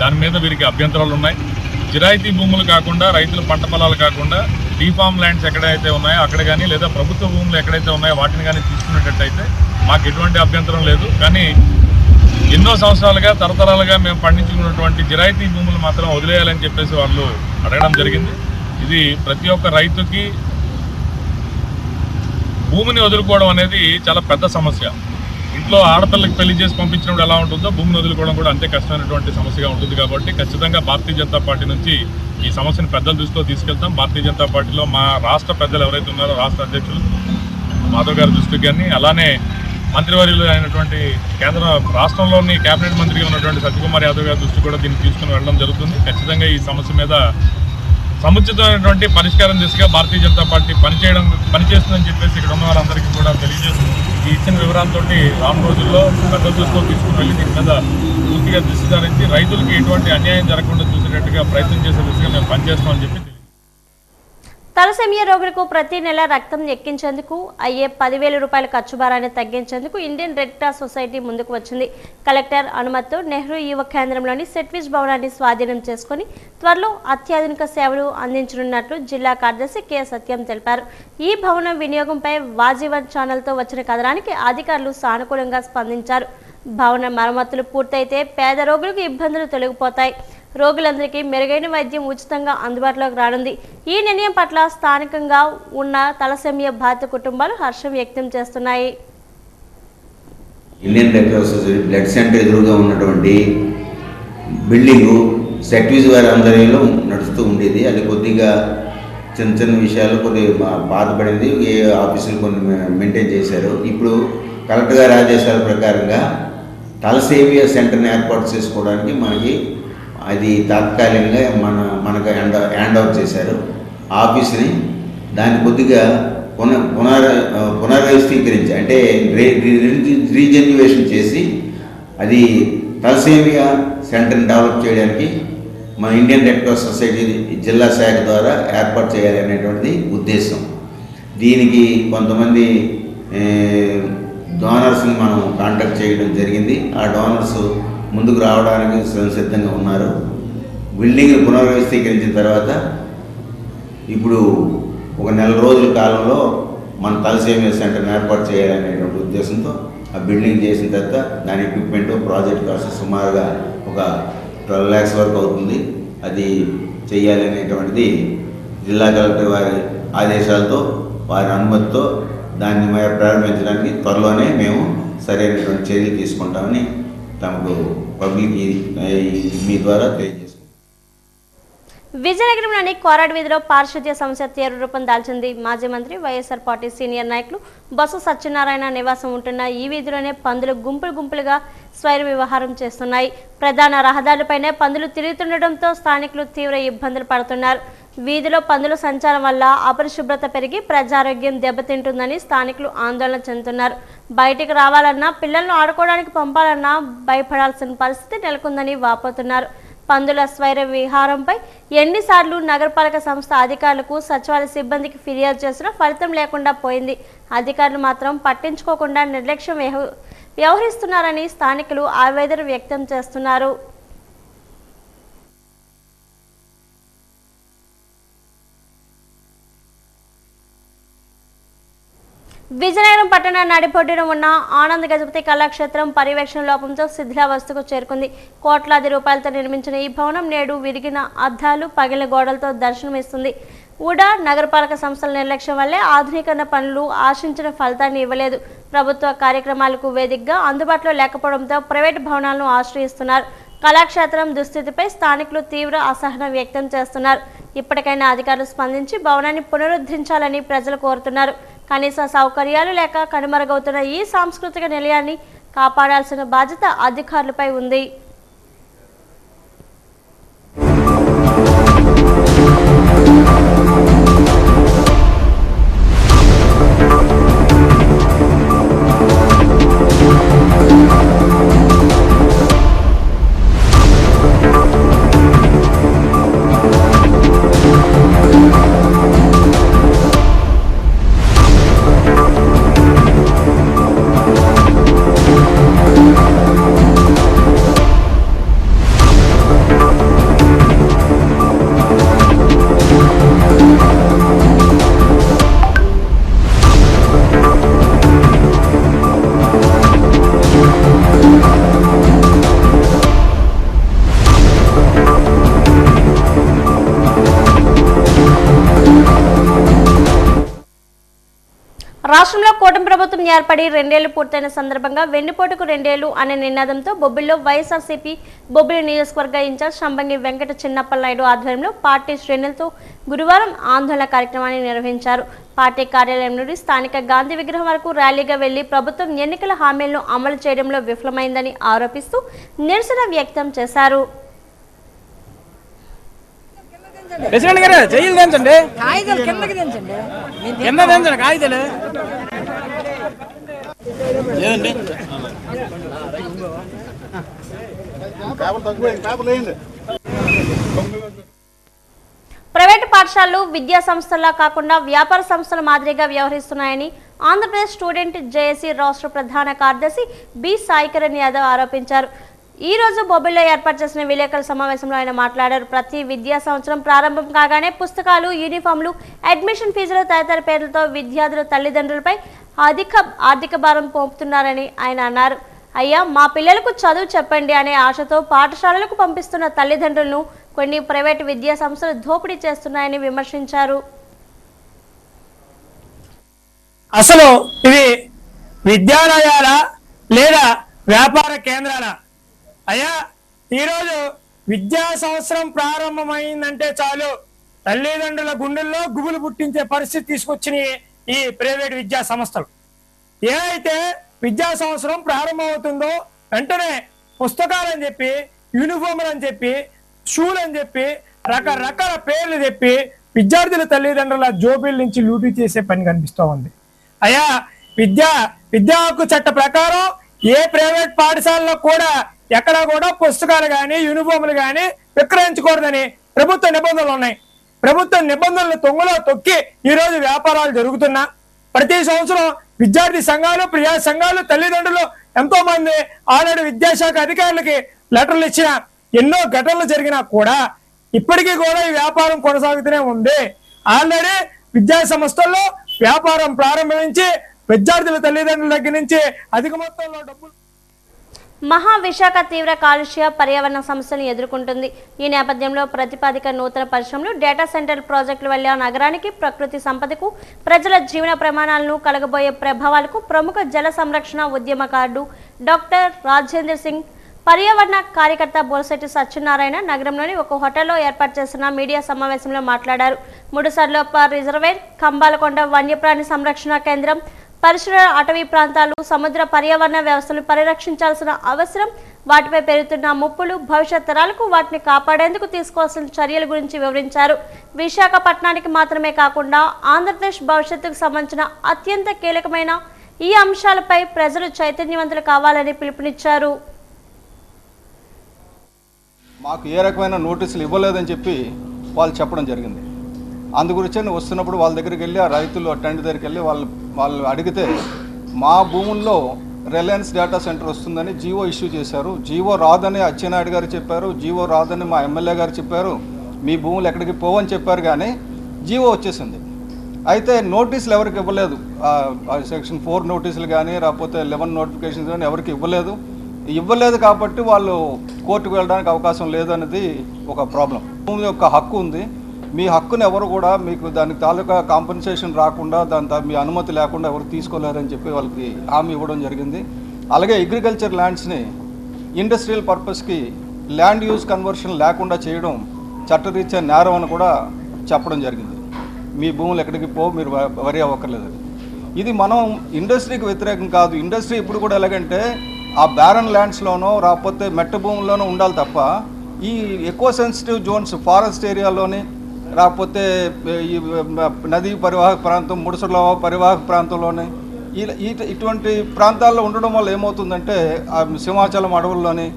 దాని మీద వీరికి అభ్యంతరాలు ఉన్నాయి. జిరాయితీ భూములు కాకుండా, రైతుల పంట పొలాలు కాకుండా డీఫామ్ ల్యాండ్స్ ఎక్కడైతే ఉన్నాయో అక్కడ కానీ, లేదా ప్రభుత్వ భూములు ఎక్కడైతే ఉన్నాయో వాటిని కానీ తీసుకునేటట్టయితే మాకు ఎటువంటి అభ్యంతరం లేదు. కానీ ఎన్నో సంవత్సరాలుగా తరతరాలుగా మేము పండించుకున్నటువంటి జిరాయితీ భూములు మాత్రం వదిలేయాలని చెప్పేసి వాళ్ళు అడగడం జరిగింది. ఇది ప్రతి ఒక్క రైతుకి భూమిని వదులుకోవడం అనేది చాలా పెద్ద సమస్య. ఇంట్లో ఆడపిల్లకి పెళ్లి చేసి పంపించినప్పుడు ఎలా ఉంటుందో భూమిని వదులుకోవడం కూడా అంతే కష్టమైనటువంటి సమస్యగా ఉంటుంది. కాబట్టి ఖచ్చితంగా భారతీయ జనతా పార్టీ నుంచి ఈ సమస్యను పెద్దల దృష్టిలో తీసుకెళ్తాం. భారతీయ జనతా పార్టీలో మా రాష్ట్ర పెద్దలు ఎవరైతే ఉన్నారో రాష్ట్ర అధ్యక్షులు మాధవ్ గారి దృష్టికి కానీ, అలానే మంత్రివర్యులు అయినటువంటి రాష్ట్రంలోని కేబినెట్ మంత్రిగా ఉన్నటువంటి సత్యకుమార్ యాదవ్ గారి దృష్టి కూడా దీన్ని తీసుకుని వెళ్ళడం జరుగుతుంది. ఖచ్చితంగా ఈ సమస్య మీద సముచితమైనటువంటి పరిష్కారం దిశగా భారతీయ జనతా పార్టీ పనిచేస్తుందని చెప్పేసి ఇక్కడ ఉన్న వాళ్ళందరికీ కూడా తెలియజేస్తుంది. ఈ ఇచ్చిన వివరాలతో రాను రోజుల్లో పెద్ద దృష్టిలో తీసుకుని వెళ్ళి దీని మీద పూర్తిగా దృష్టి సారించి రైతులకి ఎటువంటి అన్యాయం జరగకుండా చూసేటట్టుగా ప్రయత్నం చేసే దిశగా మేము పనిచేస్తామని చెప్పి తలసేమియా రోగులకు ప్రతి నెల రక్తం ఎక్కించేందుకు అయ్యే 10,000 రూపాయల ఖర్చు భారాన్ని తగ్గించేందుకు ఇండియన్ రెడ్ క్రాస్ సొసైటీ ముందుకు వచ్చింది. కలెక్టర్ అనుమతితో నెహ్రూ యువ కేంద్రంలోని సెట్విజ్ భవనాన్ని స్వాధీనం చేసుకుని త్వరలో అత్యాధునిక సేవలు అందించనున్నట్లు జిల్లా కార్యదర్శి కె సత్యం తెలిపారు. ఈ భవనం వినియోగంపై వాజీవన్ ఛానల్తో వచ్చిన కథనానికి అధికారులు సానుకూలంగా స్పందించారు. భవన మరమ్మతులు పూర్తయితే పేద రోగులకు ఇబ్బందులు తొలగిపోతాయి. రోగులందరికీ మెరుగైన వైద్యం ఉచితంగా అందుబాటులోకి రానుంది. ఈ నిర్ణయం పట్ల స్థానికంగా ఉన్న తలసేమియా బాధిత కుటుంబాలు హర్షం వ్యక్తం చేస్తున్నాయి. Indian red cross society blood centre ఎదురుగా ఉన్నటువంటి బిల్డింగు సెట్విజ్ వారి ఆధ్వర్యంలో నడుస్తూ ఉండేది. అది కొద్దిగా చిన్న చిన్న విషయాలు కొద్దిగా బాధపడింది. ఏ ఆఫీసులు కొన్ని మెయింటైన్ చేశారు. ఇప్పుడు కలెక్టర్ గారి ఆదేశాల ప్రకారంగా తలసేమియా సెంటర్ని ఏర్పాటు చేసుకోవడానికి మనకి అది తాత్కాలికంగా మనకు హ్యాండ్ ఓవర్ చేశారు ఆఫీస్ని. దాన్ని కొద్దిగా పునర్వ్యవస్థీకరించి అంటే రీజన్యువేషన్ చేసి అది తలసేమియా సెంటర్ని డెవలప్ చేయడానికి మన ఇండియన్ రెడ్ క్రాస్ సొసైటీ జిల్లా శాఖ ద్వారా ఏర్పాటు చేయాలి అనేటువంటిది ఉద్దేశం. దీనికి కొంతమంది డోనర్స్ని మనం కాంటాక్ట్ చేయడం జరిగింది. ఆ డోనర్స్ ముందుకు రావడానికి సిద్ధంగా ఉన్నారు. బిల్డింగ్ పునర్వ్యవస్థీకరించిన తర్వాత ఇప్పుడు ఒక నెల రోజుల కాలంలో మన తలసేమియా సెంటర్ని ఏర్పాటు చేయాలనేటువంటి ఉద్దేశంతో ఆ బిల్డింగ్ చేసిన తర్వాత దాని ఎక్విప్మెంట్ ప్రాజెక్ట్ కాస్ట్ సుమారుగా ఒక 12 lakhs వరకు అవుతుంది. అది చేయాలనేటువంటిది జిల్లా కలెక్టర్ వారి ఆదేశాలతో వారి అనుమతితో దాన్ని ప్రారంభించడానికి త్వరలోనే మేము సరైనటువంటి చర్యలు తీసుకుంటామని తమకు పబ్లిక్ మీ ద్వారా తెలియజేస్తున్నాం. విజయనగరంలోని కోరాడ్ వీధిలో పారిశుద్ధ్య సమస్య తీవ్ర రూపం దాల్చింది. మాజీ మంత్రి వైఎస్ఆర్ పార్టీ సీనియర్ నాయకులు బొత్స సత్యనారాయణ నివాసం ఉంటున్న ఈ వీధిలోనే పందులు గుంపులుగా స్వైర వివహారం చేస్తున్నాయి. ప్రధాన రహదారులపైనే పందులు తిరుగుతుండటంతో స్థానికులు తీవ్ర ఇబ్బందులు పడుతున్నారు. వీధిలో పందుల సంచారం వల్ల అపరిశుభ్రత పెరిగి ప్రజారోగ్యం దెబ్బతింటుందని స్థానికులు ఆందోళన చెందుతున్నారు. బయటికి రావాలన్నా, పిల్లలను ఆడుకోవడానికి పంపాలన్నా భయపడాల్సిన పరిస్థితి నెలకొందని వాపోతున్నారు. పందుల స్వైర విహారంపై ఎన్నిసార్లు నగరపాలక సంస్థ అధికారులకు, సచివాలయ సిబ్బందికి ఫిర్యాదు చేసినా ఫలితం లేకుండా పోయింది. అధికారులు మాత్రం పట్టించుకోకుండా నిర్లక్ష్యం వ్యవహరిస్తున్నారని స్థానికులు ఆవేదన వ్యక్తం చేస్తున్నారు. విజయనగరం పట్టణ నడిబొడ్డున ఉన్న ఆనంద్ గజపతి కళాక్షేత్రం పర్యవేక్షణ లోపంతో శిథిలావస్థకు చేరుకుంది. కోట్లాది రూపాయలతో నిర్మించిన ఈ భవనం నేడు విరిగిన అద్దాలు, పగిలిన గోడలతో దర్శనమిస్తుంది. ఉడా నగరపాలక సంస్థల నిర్లక్ష్యం వల్లే ఆధునీకరణ పనులు ఆశించిన ఫలితాన్ని ఇవ్వలేదు. ప్రభుత్వ కార్యక్రమాలకు వేదికగా అందుబాటులో లేకపోవడంతో ప్రైవేటు భవనాలను ఆశ్రయిస్తున్నారు. కళాక్షేత్రం దుస్థితిపై స్థానికులు తీవ్ర అసహనం వ్యక్తం చేస్తున్నారు. ఇప్పటికైనా అధికారులు స్పందించి భవనాన్ని పునరుద్ధరించాలని ప్రజలు కోరుతున్నారు. కనీస సౌకర్యాలు లేక కనుమరుగవుతున్న ఈ సాంస్కృతిక నిలయాన్ని కాపాడాల్సిన బాధ్యత అధికారులపై ఉంది. రాష్ట్రంలో కూటమి ప్రభుత్వం ఏర్పడి 2 ఏళ్లు పూర్తయిన సందర్భంగా వెన్నుపోటుకు 2 ఏళ్లు అనే నినాదంతో బొబ్బిలిలో వైఎస్ఆర్సీపీ బొబ్బిలి నియోజకవర్గ ఇన్ఛార్జ్ శంబంగి వెంకట చిన్నప్పలనాయుడు ఆధ్వర్యంలో పార్టీ శ్రేణులతో గురువారం ఆందోళన కార్యక్రమాన్ని నిర్వహించారు. పార్టీ కార్యాలయం నుండి స్థానిక గాంధీ విగ్రహం వరకు ర్యాలీగా వెళ్లి ప్రభుత్వం ఎన్నికల హామీలను అమలు చేయడంలో విఫలమైందని ఆరోపిస్తూ నిరసన వ్యక్తం చేశారు. ప్రెసిడెంట్ గారు జైలు దించండి, కాగితాలు కిందకి దించండి, కింద దించండి కాగితాలు లేదండి. ప్రైవేటు పాఠశాలలు విద్యా సంస్థలా కాకుండా వ్యాపార సంస్థల మాదిరిగా వ్యవహరిస్తున్నాయని ఆంధ్రప్రదేశ్ స్టూడెంట్ జేఏసీ రాష్ట్ర ప్రధాన కార్యదర్శి బి సాయికిరణ్ యాదవ్ ఆరోపించారు. ఈ రోజు బొబ్బిలిలో ఏర్పాటు చేసిన విలేకరుల సమావేశంలో ఆయన మాట్లాడారు. ప్రతి విద్యా సంవత్సరం ప్రారంభం కాగానే పుస్తకాలు, యూనిఫామ్లు, అడ్మిషన్ ఫీజులు తదితర పేర్లతో విద్యార్థుల తల్లిదండ్రులపై అధిక ఆర్థిక భారం మోపుతున్నారని ఆయన అన్నారు. అయ్యా, మా పిల్లలకు చదువు చెప్పండి అనే ఆశతో పాఠశాలలకు పంపిస్తున్న తల్లిదండ్రులను కొన్ని ప్రైవేటు విద్యా సంస్థలు దోపిడీ చేస్తున్నాయని విమర్శించారు. అసలు ఇది విద్యాలయాల లేదా వ్యాపార కేంద్రాల? అయ్యా, ఈరోజు విద్యా సంవత్సరం ప్రారంభమైందంటే చాలు తల్లిదండ్రుల గుండెల్లో గుబులు పుట్టించే పరిస్థితి తీసుకొచ్చినాయి ఈ ప్రైవేట్ విద్యా సంస్థలు. ఏదైతే విద్యా సంవత్సరం ప్రారంభమవుతుందో వెంటనే పుస్తకాలని చెప్పి, యూనిఫామ్లు అని చెప్పి, షూలు అని చెప్పి, రకరకాల పేర్లు చెప్పి విద్యార్థుల తల్లిదండ్రుల జోబీల నుంచి లూటీ చేసే పని కనిపిస్తూ ఉంది. అయ్యా, విద్యా హక్కు చట్ట ప్రకారం ఏ ప్రైవేట్ పాఠశాలలో కూడా ఎక్కడా కూడా పుస్తకాలు కానీ యూనిఫామ్లు కానీ విక్రయించకూడదని ప్రభుత్వ నిబంధనలు ఉన్నాయి. ప్రభుత్వ నిబంధనలు తొంగలో తొక్కి ఈ రోజు వ్యాపారాలు జరుగుతున్నా ప్రతి సంవత్సరం విద్యార్థి సంఘాలు, ప్రజా సంఘాలు, తల్లిదండ్రులు ఎంతో మంది ఆల్రెడీ విద్యాశాఖ అధికారులకి లెటర్లు ఇచ్చిన ఎన్నో ఘటనలు జరిగినా కూడా ఇప్పటికీ కూడా ఈ వ్యాపారం కొనసాగుతూనే ఉంది. ఆల్రెడీ విద్యా సంస్థల్లో వ్యాపారం ప్రారంభించి విద్యార్థుల తల్లిదండ్రుల దగ్గర నుంచి అధిక మొత్తంలో డబ్బులు. మహావిశాఖ తీవ్ర కాలుష్య పర్యావరణ సమస్యలను ఎదుర్కొంటుంది. ఈ నేపథ్యంలో ప్రతిపాదిక నూతన పరిశ్రమలు, డేటా సెంటర్ ప్రాజెక్టుల వల్ల నగరానికి, ప్రకృతి సంపదకు, ప్రజల జీవన ప్రమాణాలను కలగబోయే ప్రభావాలకు ప్రముఖ జల సంరక్షణ ఉద్యమకారుడు డాక్టర్ రాజేంద్ర సింగ్, పర్యావరణ కార్యకర్త బోల్శెట్టి సత్యనారాయణ నగరంలోని ఒక హోటల్లో ఏర్పాటు చేసిన మీడియా సమావేశంలో మాట్లాడారు. ముడుసర్లోప రిజర్వేర్, కంబాలకొండ వన్యప్రాణి సంరక్షణ కేంద్రం, పరిసర అటవీ ప్రాంతాలు, సముద్ర పర్యావరణ వ్యవస్థను పరిరక్షించాల్సిన అవసరం, వాటిపై పెరుగుతున్న ముప్పులు, భవిష్యత్ తరాలకు వాటిని కాపాడేందుకు తీసుకోవాల్సిన చర్యల గురించి వివరించారు. విశాఖపట్నానికి మాత్రమే కాకుండా ఆంధ్రప్రదేశ్ భవిష్యత్తుకు సంబంధించిన అత్యంత కీలకమైన ఈ అంశాలపై ప్రజలు చైతన్యవంతులు కావాలని పిలుపునిచ్చారు. మాకు ఏ రకమైన నోటీసులు ఇవ్వలేదని చెప్పి వాళ్ళు చెప్పడం జరిగింది. అందుగురించి వస్తున్నప్పుడు వాళ్ళ దగ్గరికి వెళ్ళి, ఆ రైతులు అటెండ్ దగ్గరికి వెళ్ళి వాళ్ళు అడిగితే మా భూముల్లో రిలయన్స్ డేటా సెంటర్ వస్తుందని జీవో ఇష్యూ చేశారు. జీవో రాదని అచ్చెన్నాయుడు గారు చెప్పారు, జీవో రాదని మా ఎమ్మెల్యే గారు చెప్పారు, మీ భూములు ఎక్కడికి పోవని చెప్పారు, కానీ జీవో వచ్చేసింది. అయితే నోటీసులు ఎవరికి ఇవ్వలేదు. సెక్షన్ 4 నోటీసులు కానీ లేకపోతే 11 నోటిఫికేషన్స్ కానీ ఎవరికి ఇవ్వలేదు కాబట్టి వాళ్ళు కోర్టుకు వెళ్ళడానికి అవకాశం లేదన్నది ఒక ప్రాబ్లం. భూమి యొక్క హక్కు ఉంది, మీ హక్కుని ఎవరు కూడా మీకు దానికి తాలూకా కాంపెన్సేషన్ రాకుండా, మీ అనుమతి లేకుండా ఎవరు తీసుకోలేరని చెప్పి వాళ్ళకి హామీ ఇవ్వడం జరిగింది. అలాగే అగ్రికల్చర్ ల్యాండ్స్ని ఇండస్ట్రియల్ పర్పస్కి ల్యాండ్ యూజ్ కన్వర్షన్ లేకుండా చేయడం చట్టరీత్యా నేరం అని కూడా చెప్పడం జరిగింది. మీ భూములు ఎక్కడికి మీరు వరి అవ్వక్కర్లేదు. ఇది మనం ఇండస్ట్రీకి వ్యతిరేకం కాదు. ఇండస్ట్రీ ఇప్పుడు కూడా ఎలాగంటే ఆ బ్యారన్ ల్యాండ్స్లోనో రాకపోతే మెట్ట భూముల్లోనో ఉండాలి తప్ప ఈ ఎక్కువ సెన్సిటివ్ జోన్స్ ఫారెస్ట్ ఏరియాలోని రాకపోతే ఈ నదీ పరివాహక ప్రాంతం ముడుసుల పరివాహక ప్రాంతంలోని ఇటువంటి ప్రాంతాల్లో ఉండడం వల్ల ఏమవుతుందంటే ఆ సింహాచలం అడవుల్లోని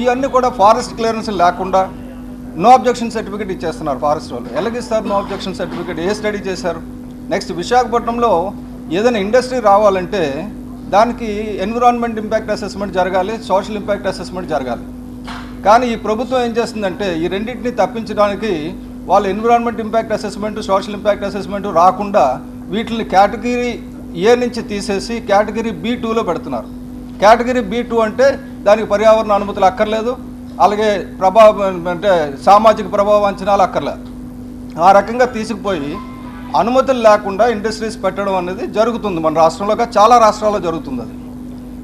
ఇవన్నీ కూడా ఫారెస్ట్ క్లియరెన్స్ లేకుండా నో అబ్జెక్షన్ సర్టిఫికేట్ ఇచ్చేస్తున్నారు ఫారెస్ట్ వాళ్ళు. ఎలాగిస్తారు నో అబ్జెక్షన్ సర్టిఫికేట్? ఏ స్టడీ చేశారు? నెక్స్ట్ విశాఖపట్నంలో ఏదైనా ఇండస్ట్రీ రావాలంటే దానికి ఎన్విరాన్మెంట్ ఇంపాక్ట్ అసెస్మెంట్ జరగాలి, సోషల్ ఇంపాక్ట్ అసెస్మెంట్ జరగాలి. కానీ ఈ ప్రభుత్వం ఏం చేస్తుందంటే ఈ రెండింటిని తప్పించడానికి వాళ్ళు environment impact assessment, social impact assessment రాకుండా వీటిని కేటగిరీ ఏ నుంచి తీసేసి కేటగిరీ B2లో పెడుతున్నారు. కేటగిరీ B2 అంటే దానికి పర్యావరణ అనుమతులు అక్కర్లేదు, అలాగే అంటే సామాజిక ప్రభావ అంచనాలు అక్కర్లేదు. ఆ రకంగా తీసుకుపోయి అనుమతులు లేకుండా ఇండస్ట్రీస్ పెట్టడం అనేది జరుగుతుంది మన రాష్ట్రంలో, చాలా రాష్ట్రాల్లో జరుగుతుంది అది.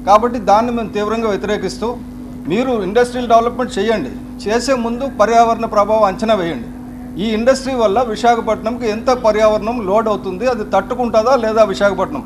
కాబట్టి దాన్ని మేము తీవ్రంగా వ్యతిరేకిస్తూ మీరు ఇండస్ట్రియల్ డెవలప్మెంట్ చేయండి, చేసే ముందు పర్యావరణ ప్రభావం అంచనా వేయండి. ఈ ఇండస్ట్రీ వల్ల విశాఖపట్నంకి ఎంత పర్యావరణం లోడ్ అవుతుంది, అది తట్టుకుంటుందా లేదా విశాఖపట్నం?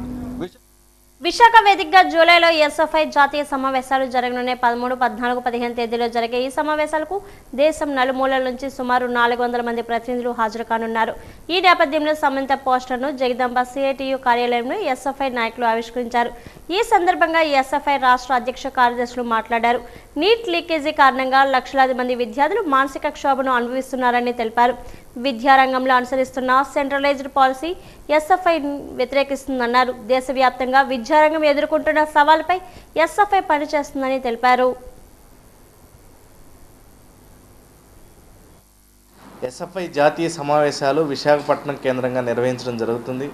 విశాఖ వేదికగా జూలైలో ఎస్ఎఫ్ఐ జాతీయ సమావేశాలు జరగనున్నాయి. 13, 14, 15 తేదీలో జరిగే ఈ సమావేశాలకు దేశం నలుమూలల నుంచి సుమారు 400 మంది ప్రతినిధులు హాజరు కానున్నారు. ఈ నేపథ్యంలో సంబంధిత పోస్టర్ను జగదాంబ సిఐటియు కార్యాలయంలో ఎస్ఎఫ్ఐ నాయకులు ఆవిష్కరించారు. ఈ సందర్భంగా ఎస్ఎఫ్ఐ రాష్ట్ర అధ్యక్ష కార్యదర్శులు మాట్లాడారు. నీట్ లీకేజీ కారణంగా లక్షలాది మంది విద్యార్థులు మానసిక క్షోభను అనుభవిస్తున్నారని తెలిపారు. విద్యారంగంలో అనుసరిస్తున్న సెంట్రలైజ్డ్ పాలసీ ఎస్ఎఫ్ఐ వ్యతిరేకిస్తుందన్నారు. దేశవ్యాప్తంగా విద్యారంగం ఎదుర్కొంటున్న సవాలుపై ఎస్ఎఫ్ఐ పనిచేస్తుందని తెలిపారు. ఎస్ఎఫ్ఐ జాతీయ సమావేశాలు విశాఖపట్నం కేంద్రంగా నిర్వహించడం జరుగుతుంది.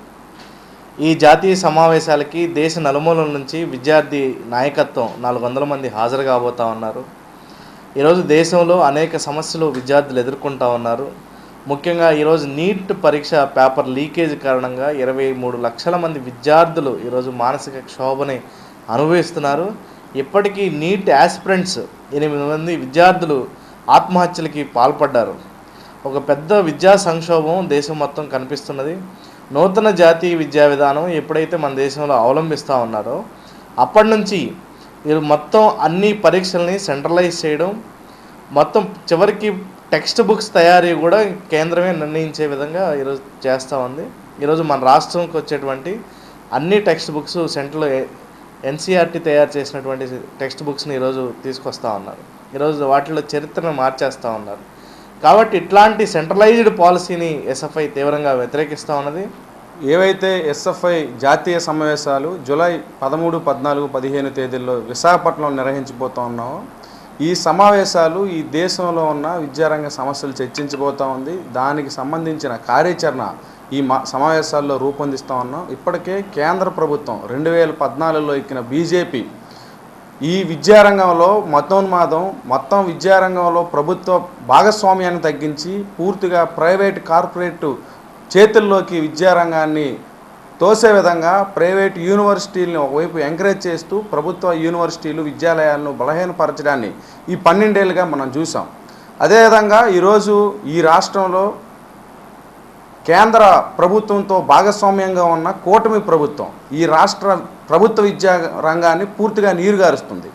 ఈ జాతీయ సమావేశాలకి దేశ నలుమూలల నుంచి విద్యార్థి నాయకత్వం 400 మంది హాజరు కాబోతా ఉన్నారు. ఈరోజు దేశంలో అనేక సమస్యలు విద్యార్థులు ఎదుర్కొంటూ ఉన్నారు. ముఖ్యంగా ఈరోజు నీట్ పరీక్ష పేపర్ లీకేజ్ కారణంగా 23 లక్షల మంది విద్యార్థులు ఈరోజు మానసిక క్షోభని అనుభవిస్తున్నారు. ఇప్పటికీ నీట్ యాస్పిరెంట్స్ 8 మంది విద్యార్థులు ఆత్మహత్యలకి పాల్పడ్డారు. ఒక పెద్ద విద్యా సంక్షోభం దేశం మొత్తం కనిపిస్తున్నది. నూతన జాతీయ విద్యా విధానం ఎప్పుడైతే మన దేశంలో అవలంబిస్తూ ఉన్నారో అప్పటి నుంచి మొత్తం అన్ని పరీక్షల్ని సెంట్రలైజ్ చేయడం, మొత్తం చివరికి టెక్స్ట్ బుక్స్ తయారీ కూడా కేంద్రమే నిర్ణయించే విధంగా ఈరోజు చేస్తూ ఉంది. ఈరోజు మన రాష్ట్రంకి వచ్చేటువంటి అన్ని టెక్స్ట్ బుక్స్ సెంట్రల్ ఎన్సీఆర్టీ తయారు చేసినటువంటి టెక్స్ట్ బుక్స్ని ఈరోజు తీసుకొస్తూ ఉన్నారు. ఈరోజు వాటిలో చరిత్రను మార్చేస్తూ ఉన్నారు. కాబట్టి ఇట్లాంటి సెంట్రలైజ్డ్ పాలసీని ఎస్ఎఫ్ఐ తీవ్రంగా వ్యతిరేకిస్తూ ఉన్నది. ఏవైతే ఎస్ఎఫ్ఐ జాతీయ సమావేశాలు జూలై 13, 14, 15 తేదీల్లో విశాఖపట్నంలో నిర్వహించబోతూ ఉన్నామో ఈ సమావేశాలు ఈ దేశంలో ఉన్న విద్యారంగ సమస్యలు చర్చించబోతూ ఉంది. దానికి సంబంధించిన కార్యాచరణ ఈ సమావేశాల్లో రూపొందిస్తూ ఉన్నాం. ఇప్పటికే కేంద్ర ప్రభుత్వం 2014లో ఎక్కిన బీజేపీ ఈ విద్యారంగంలో మతోన్మాదం, మొత్తం విద్యారంగంలో ప్రభుత్వ భాగస్వామ్యాన్ని తగ్గించి పూర్తిగా ప్రైవేట్ కార్పొరేట్ చేతుల్లోకి విద్యారంగాన్ని తోసే విధంగా ప్రైవేట్ యూనివర్సిటీలను ఒకవైపు ఎంకరేజ్ చేస్తూ ప్రభుత్వ యూనివర్సిటీలు విద్యాలయాలను బలహీనపరచడాన్ని ఈ 12 ఏళ్ళుగా మనం చూసాం. అదేవిధంగా ఈరోజు ఈ రాష్ట్రంలో కేంద్ర ప్రభుత్వంతో భాగస్వామ్యంగా ఉన్న కూటమి ప్రభుత్వం ఈ రాష్ట్ర ప్రభుత్వ విద్యా రంగాన్ని పూర్తిగా నీరుగారుస్తుంది.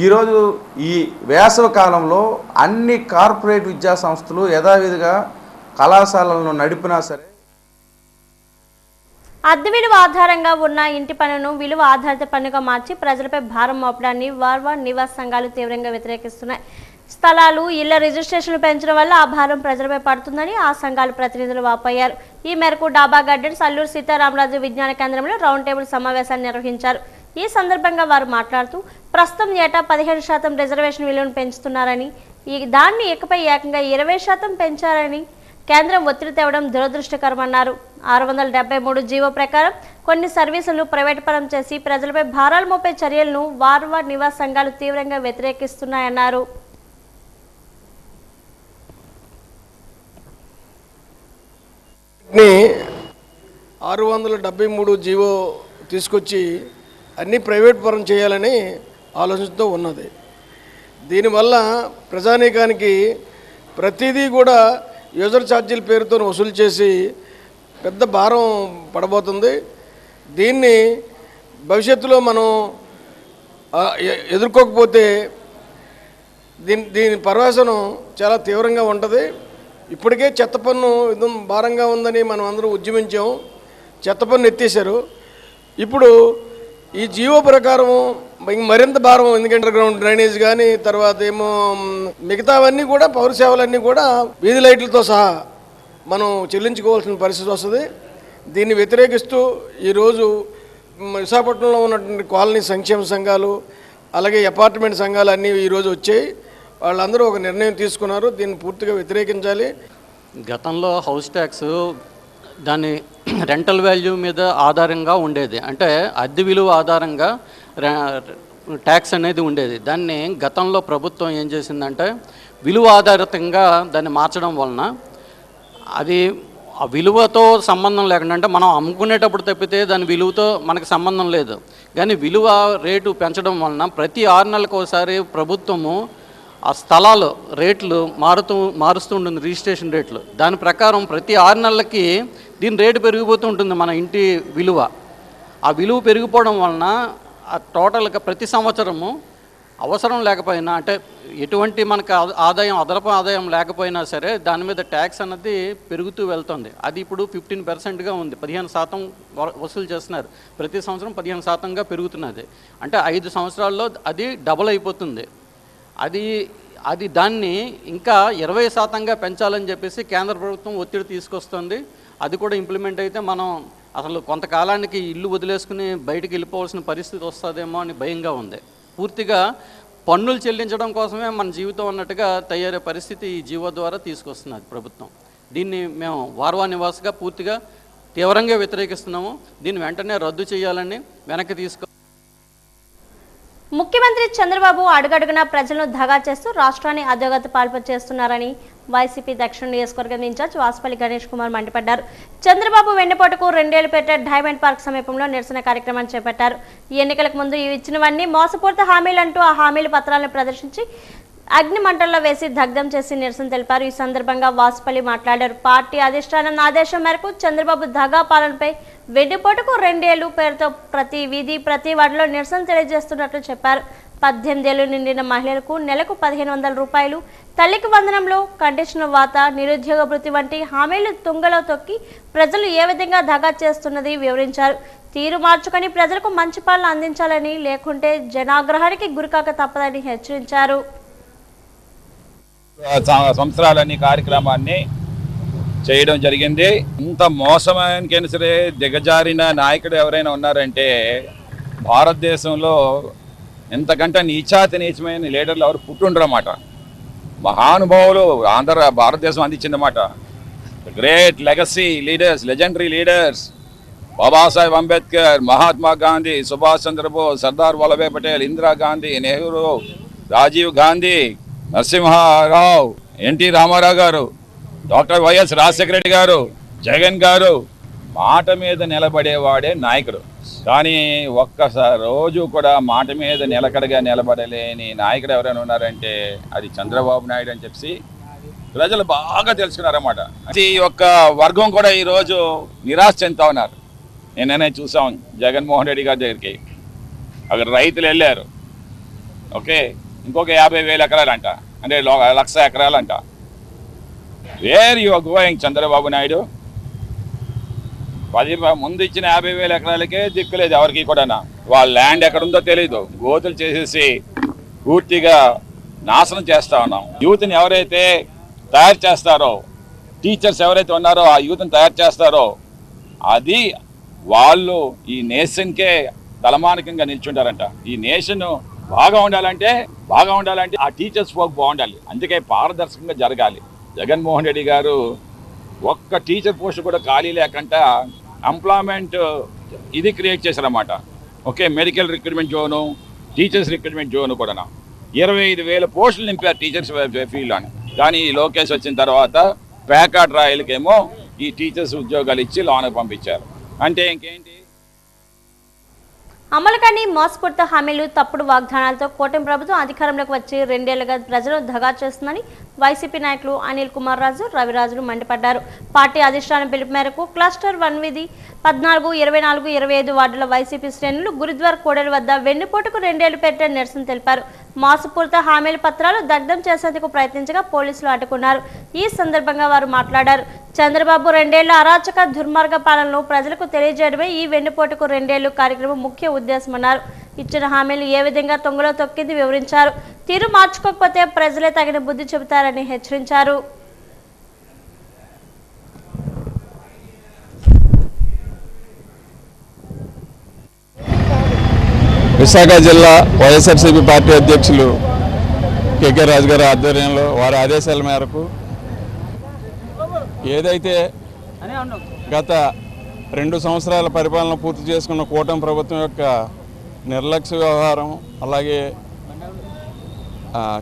ఈరోజు ఈ వేసవి కాలంలో అన్ని కార్పొరేట్ విద్యా సంస్థలు యథావిధిగా కళాశాలలను నడిపినా సరే అద్దె విలువ ఆధారంగా ఉన్న ఇంటి పన్నును విలువ ఆధారిత పన్నుగా మార్చి ప్రజలపై భారం మోపడాన్ని వార్వా నివాస సంఘాలు తీవ్రంగా వ్యతిరేకిస్తున్నాయి. స్థలాలు, ఇళ్ల రిజిస్ట్రేషన్లు పెంచడం వల్ల ఆ భారం ప్రజలపై పడుతుందని ఆ సంఘాల ప్రతినిధులు వాపోయారు. ఈ మేరకు డాబా గార్డెన్స్ అల్లూరు సీతారామరాజు విజ్ఞాన కేంద్రంలో రౌండ్ టేబుల్ సమావేశాన్ని నిర్వహించారు. ఈ సందర్భంగా వారు మాట్లాడుతూ ప్రస్తుతం ఏటా 15% రిజర్వేషన్ విలువను పెంచుతున్నారని, దాన్ని ఇకపై ఏకంగా 20% పెంచారని కేంద్రం ఒత్తిడి తేవడం దురదృష్టకరమన్నారు. 673 జీవో ప్రకారం కొన్ని సర్వీసులను ప్రైవేటు పరం చేసి ప్రజలపై భారాలు మోపే చర్యలను వార్వా నివాస సంఘాలు తీవ్రంగా వ్యతిరేకిస్తున్నాయన్నారు. ని 673 జీవో తీసుకొచ్చి అన్ని ప్రైవేట్ పరం చేయాలని ఆలోచనతో ఉన్నది. దీనివల్ల ప్రజానీకానికి ప్రతిదీ కూడా యూజర్ ఛార్జీల పేరుతో వసూలు చేసి పెద్ద భారం పడబోతుంది. దీన్ని భవిష్యత్తులో మనం ఎదుర్కోకపోతే దీని పర్వాసనం చాలా తీవ్రంగా ఉంటుంది. ఇప్పటికే చెత్త పన్ను భారంగా ఉందని మనం అందరూ ఉద్యమించాం. చెత్త పన్ను ఎత్తేసారు. ఇప్పుడు ఈ జీవో ప్రకారం మరింత భారం, ఎందుకంటే గ్రౌండ్ డ్రైనేజ్ కానీ తర్వాత ఏమో మిగతావన్నీ కూడా పౌర సేవలన్నీ కూడా వీధి లైట్లతో సహా మనం చెల్లించుకోవాల్సిన పరిస్థితి వస్తుంది. దీన్ని వ్యతిరేకిస్తూ ఈరోజు విశాఖపట్నంలో ఉన్నటువంటి కాలనీ సంక్షేమ సంఘాలు అలాగే అపార్ట్మెంట్ సంఘాలు అన్నీ ఈరోజు వచ్చాయి. వాళ్ళందరూ ఒక నిర్ణయం తీసుకున్నారు. దీన్ని పూర్తిగా వ్యతిరేకించాలి. గతంలో హౌస్ ట్యాక్స్ దాని రెంటల్ వాల్యూ మీద ఆధారంగా ఉండేది, అంటే అద్దె విలువ ఆధారంగా ట్యాక్స్ అనేది ఉండేది. దాన్ని గతంలో ప్రభుత్వం ఏం చేసిందంటే విలువ ఆధారితంగా దాన్ని మార్చడం వలన అది ఆ విలువతో సంబంధం లేకుండా, అంటే మనం అమ్ముకునేటప్పుడు తప్పితే దాని విలువతో మనకు సంబంధం లేదు, కానీ విలువ రేటు పెంచడం వలన ప్రతి 6 నెలలకు ఒకసారి ప్రభుత్వము ఆ స్థలాలు రేట్లు మారుస్తూ ఉంటుంది, రిజిస్ట్రేషన్ రేట్లు. దాని ప్రకారం ప్రతి 6 నెలలకి దీని రేటు పెరిగిపోతూ ఉంటుంది. మన ఇంటి విలువ ఆ విలువ పెరిగిపోవడం వలన ఆ టోటల్గా ప్రతి సంవత్సరము అవసరం లేకపోయినా, అంటే ఎటువంటి మనకు ఆదాయం అదనపు ఆదాయం లేకపోయినా సరే దాని మీద ట్యాక్స్ అన్నది పెరుగుతూ వెళ్తుంది. అది ఇప్పుడు 15%గా ఉంది. 15% వసూలు చేస్తున్నారు. ప్రతి సంవత్సరం 15%గా పెరుగుతున్నది. అంటే 5 సంవత్సరాల్లో అది డబుల్ అయిపోతుంది. అది దాన్ని ఇంకా 20%గా పెంచాలని చెప్పేసి కేంద్ర ప్రభుత్వం ఒత్తిడి తీసుకొస్తుంది. అది కూడా ఇంప్లిమెంట్ అయితే మనం అసలు కొంతకాలానికి ఇల్లు వదిలేసుకుని బయటికి వెళ్ళిపోవాల్సిన పరిస్థితి వస్తుందేమో అని భయంగా ఉంది. పూర్తిగా పన్నులు చెల్లించడం కోసమే మన జీవితం అన్నట్టుగా తయారయ్యే పరిస్థితి ఈ జీవో ద్వారా తీసుకొస్తున్నది ప్రభుత్వం. దీన్ని మేము వార్వా నివాస్గా పూర్తిగా తీవ్రంగా వ్యతిరేకిస్తున్నాము. దీన్ని వెంటనే రద్దు చేయాలని వెనక్కి ముఖ్యమంత్రి చంద్రబాబు అడుగడుగునా ప్రజలను దగా చేస్తూ రాష్ట్రాన్ని అధోగతి పాల్ప చేస్తున్నారని వైసీపీ దక్షిణ నియోజకవర్గం ఇన్ఛార్జ్ వాసుపల్లి గణేష్ కుమార్ మండిపడ్డారు. చంద్రబాబు వెన్నుపోటుకు 2 ఏళ్లు పెట్టే డైమండ్ పార్క్ సమీపంలో నిరసన కార్యక్రమాన్ని చేపట్టారు. ఎన్నికలకు ముందు ఇచ్చినవన్నీ మోసపూరిత హామీలంటూ ఆ హామీల పత్రాలను ప్రదర్శించి అగ్ని మంటల్లో వేసి దగ్ధం చేసి నిరసన తెలిపారు. ఈ సందర్భంగా వాసుపల్లి మాట్లాడారు. పార్టీ అధిష్టానం ఆదేశం మేరకు చంద్రబాబు దగా పాలనపై వెన్నుపోటుకు 2 ఏళ్లు పేరుతో ప్రతి వీధి ప్రతి వార్డులో నిరసన తెలియజేస్తున్నట్లు చెప్పారు. 18 ఏళ్లు నిండిన మహిళలకు నెలకు 1500 రూపాయలు, తల్లికి వందనంలో కండిషనర్ వాత, నిరుద్యోగ భృతి వంటి హామీలు తుంగలో తొక్కి ప్రజలు ఏ విధంగా దగా చేస్తున్నది వివరించారు. తీరు మార్చుకొని ప్రజలకు మంచి పాలన అందించాలని, లేకుంటే జనాగ్రహానికి గురికాక తప్పదని హెచ్చరించారు. సంవత్సరాలన్నీ కార్యక్రమాన్ని చేయడం జరిగింది. ఇంత మోసమానికైనా సరే దిగజారిన నాయకుడు ఎవరైనా ఉన్నారంటే భారతదేశంలో ఎంతకంటే నీచమైన లీడర్లు ఎవరు పుట్టుండ్రన్నమాట. మహానుభావులు భారతదేశం అందించిందన్నమాట. Great legacy leaders, legendary leaders, Babasaheb Ambedkar, Mahatma Gandhi, Subhash Chandrabose, Sardar Vallabhbhai Patel, Indira Gandhi, Nehru, Rajiv Gandhi, Narasimha Rao, NT Rama Rao garu, doctor YS Rajasekhara Reddy గారు, జగన్ గారు మాట మీద నిలబడేవాడే నాయకుడు. కానీ ఒక్కసారి రోజు కూడా మాట మీద నిలకడగా నిలబడలేని నాయకుడు ఎవరైనా ఉన్నారంటే అది చంద్రబాబు నాయుడు అని చెప్పి ప్రజలు బాగా తెలుసుకున్నారన్నమాట. ఈ యొక్క వర్గం కూడా ఈరోజు నిరాశ చెందుతా ఉన్నారు. నిన్ననే చూసాం జగన్మోహన్ రెడ్డి గారి దగ్గరికి, అక్కడ రైతులు వెళ్ళారు. ఓకే, ఇంకొక 50,000 ఎకరాలంట, అంటే 1,00,000 ఎకరాలంట. Where you are going Chandrababu Naidu? ముందు ఇచ్చిన 50,000 ఎకరాలకే దిక్కులేదు ఎవరికి కూడా. వాళ్ళ ల్యాండ్ ఎక్కడుందో తెలీదు, గోతులు చేసేసి పూర్తిగా నాశనం చేస్తా ఉన్నాం. యూత్ని ఎవరైతే తయారు చేస్తారో, టీచర్స్ ఎవరైతే ఉన్నారో ఆ యూత్ని తయారు చేస్తారో అది వాళ్ళు ఈ నేషన్కే తలమానికంగా నిల్చుంటారంట. ఈ నేషన్ బాగా ఉండాలంటే ఆ టీచర్స్ వర్క్ బాగుండాలి. అందుకే పారదర్శకంగా జరగాలి. జగన్మోహన్ రెడ్డి గారు ఒక్క టీచర్ పోస్ట్ కూడా ఖాళీ లేకుండా ఎంప్లాయ్మెంట్ ఇది క్రియేట్ చేశారన్నమాట. Okay, medical recruitment zone, teachers recruitment zone కూడా 25,000 పోస్టులు నింపారు టీచర్స్ ఫీల్డ్ అని. కానీ లోకేష్ వచ్చిన తర్వాత ప్యాకాట్ రాయలకేమో ఈ టీచర్స్ ఉద్యోగాలు ఇచ్చి లోనకు పంపించారు. అంటే ఇంకేంటి? అమలు కాని మోసపూరిత హామీలు, తప్పుడు వాగ్దానాలతో కూటమి ప్రభుత్వం అధికారంలోకి వచ్చి 2 ఏళ్లుగా ప్రజలను దగా చేస్తుందని వైసీపీ నాయకులు అనిల్ కుమార్ రాజు, రవిరాజులు మండిపడ్డారు. పార్టీ అధిష్టానం పిలుపు మేరకు క్లస్టర్ 1 వీధి 14, 24, 25 వార్డుల వైసీపీ శ్రేణులు గురుద్వార్ కోడలి వద్ద వెన్నుపోటుకు 2 ఏళ్లు పెట్టే నిరసన తెలిపారు. మోసపూరిత హామీల పత్రాలు దగ్ధం చేసేందుకు ప్రయత్నించగా పోలీసులు అడ్డుకున్నారు. ఈ సందర్భంగా వారు మాట్లాడారు. చంద్రబాబు 2 ఏళ్ల అరాచక దుర్మార్గ పాలనను ప్రజలకు తెలియజేయడమే ఈ వెన్నుపోటుకు 2 ఏళ్లు కార్యక్రమం ముఖ్య ఉద్దేశమన్నారు. ఇచ్చిన హామీలు ఏ విధంగా తొంగలో తొక్కింది వివరించారు. తీరు మార్చుకోకపోతే ప్రజలే తగిన బుద్ధి చెబుతారని హెచ్చరించారు. విశాఖ జిల్లా వైఎస్ఆర్సీపీ పార్టీ అధ్యక్షులు కేకే రాజు గారి ఆధ్వర్యంలో వారి ఆదేశాల మేరకు ఏదైతే గత 2 సంవత్సరాల పరిపాలన పూర్తి చేసుకున్న కూటమి ప్రభుత్వం యొక్క నిర్లక్ష్య వ్యవహారం, అలాగే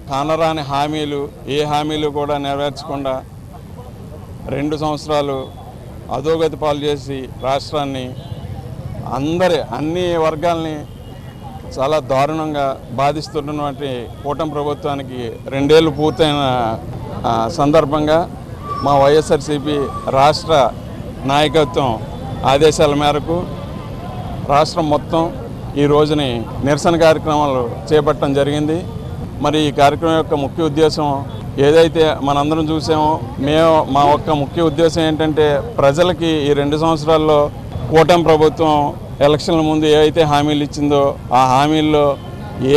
కానరాని హామీలు, ఏ హామీలు కూడా నెరవేర్చకుండా 2 సంవత్సరాలు అధోగతి పాలు చేసి రాష్ట్రాన్ని అన్ని వర్గాల్ని చాలా దారుణంగా బాధిస్తున్నటువంటి కూటమి ప్రభుత్వానికి 2 ఏళ్ళు పూర్తయిన సందర్భంగా మా వైఎస్ఆర్సీపీ రాష్ట్ర నాయకత్వం ఆదేశాల మేరకు రాష్ట్రం మొత్తం ఈ రోజుని నిరసన కార్యక్రమాలు చేపట్టడం జరిగింది. మరి ఈ కార్యక్రమం యొక్క ముఖ్య ఉద్దేశం ఏదైతే మనందరం చూసామో, మా యొక్క ముఖ్య ఉద్దేశం ఏంటంటే ప్రజలకి ఈ 2 సంవత్సరాల్లో కూటమి ప్రభుత్వం ఎలక్షన్ల ముందు ఏవైతే హామీలు ఇచ్చిందో ఆ హామీల్లో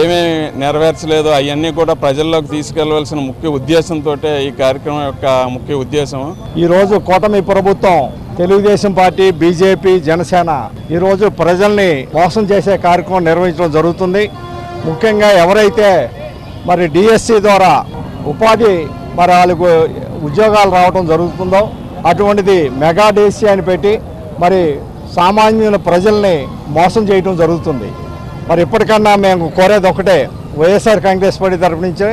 ఏమేమి నెరవేర్చలేదో అవన్నీ కూడా ప్రజల్లోకి తీసుకెళ్లవలసిన ముఖ్య ఉద్దేశంతో ఈ కార్యక్రమం యొక్క ముఖ్య ఉద్దేశం. ఈరోజు కూటమి ప్రభుత్వం, తెలుగుదేశం పార్టీ, బీజేపీ, జనసేన ఈరోజు ప్రజల్ని మోసం చేసే కార్యక్రమం నిర్వహించడం జరుగుతుంది. ముఖ్యంగా ఎవరైతే మరి డిఎస్సి ద్వారా ఉపాధి వాళ్ళకు ఉద్యోగాలు రావడం జరుగుతుందో అటువంటిది మెగా డిఎస్సి అని పెట్టి మరి సామాన్యుల ప్రజల్ని మోసం చేయడం జరుగుతుంది. మరి ఇప్పటికన్నా మేము కోరేది ఒకటే, వైఎస్ఆర్ కాంగ్రెస్ పార్టీ తరఫు నుంచి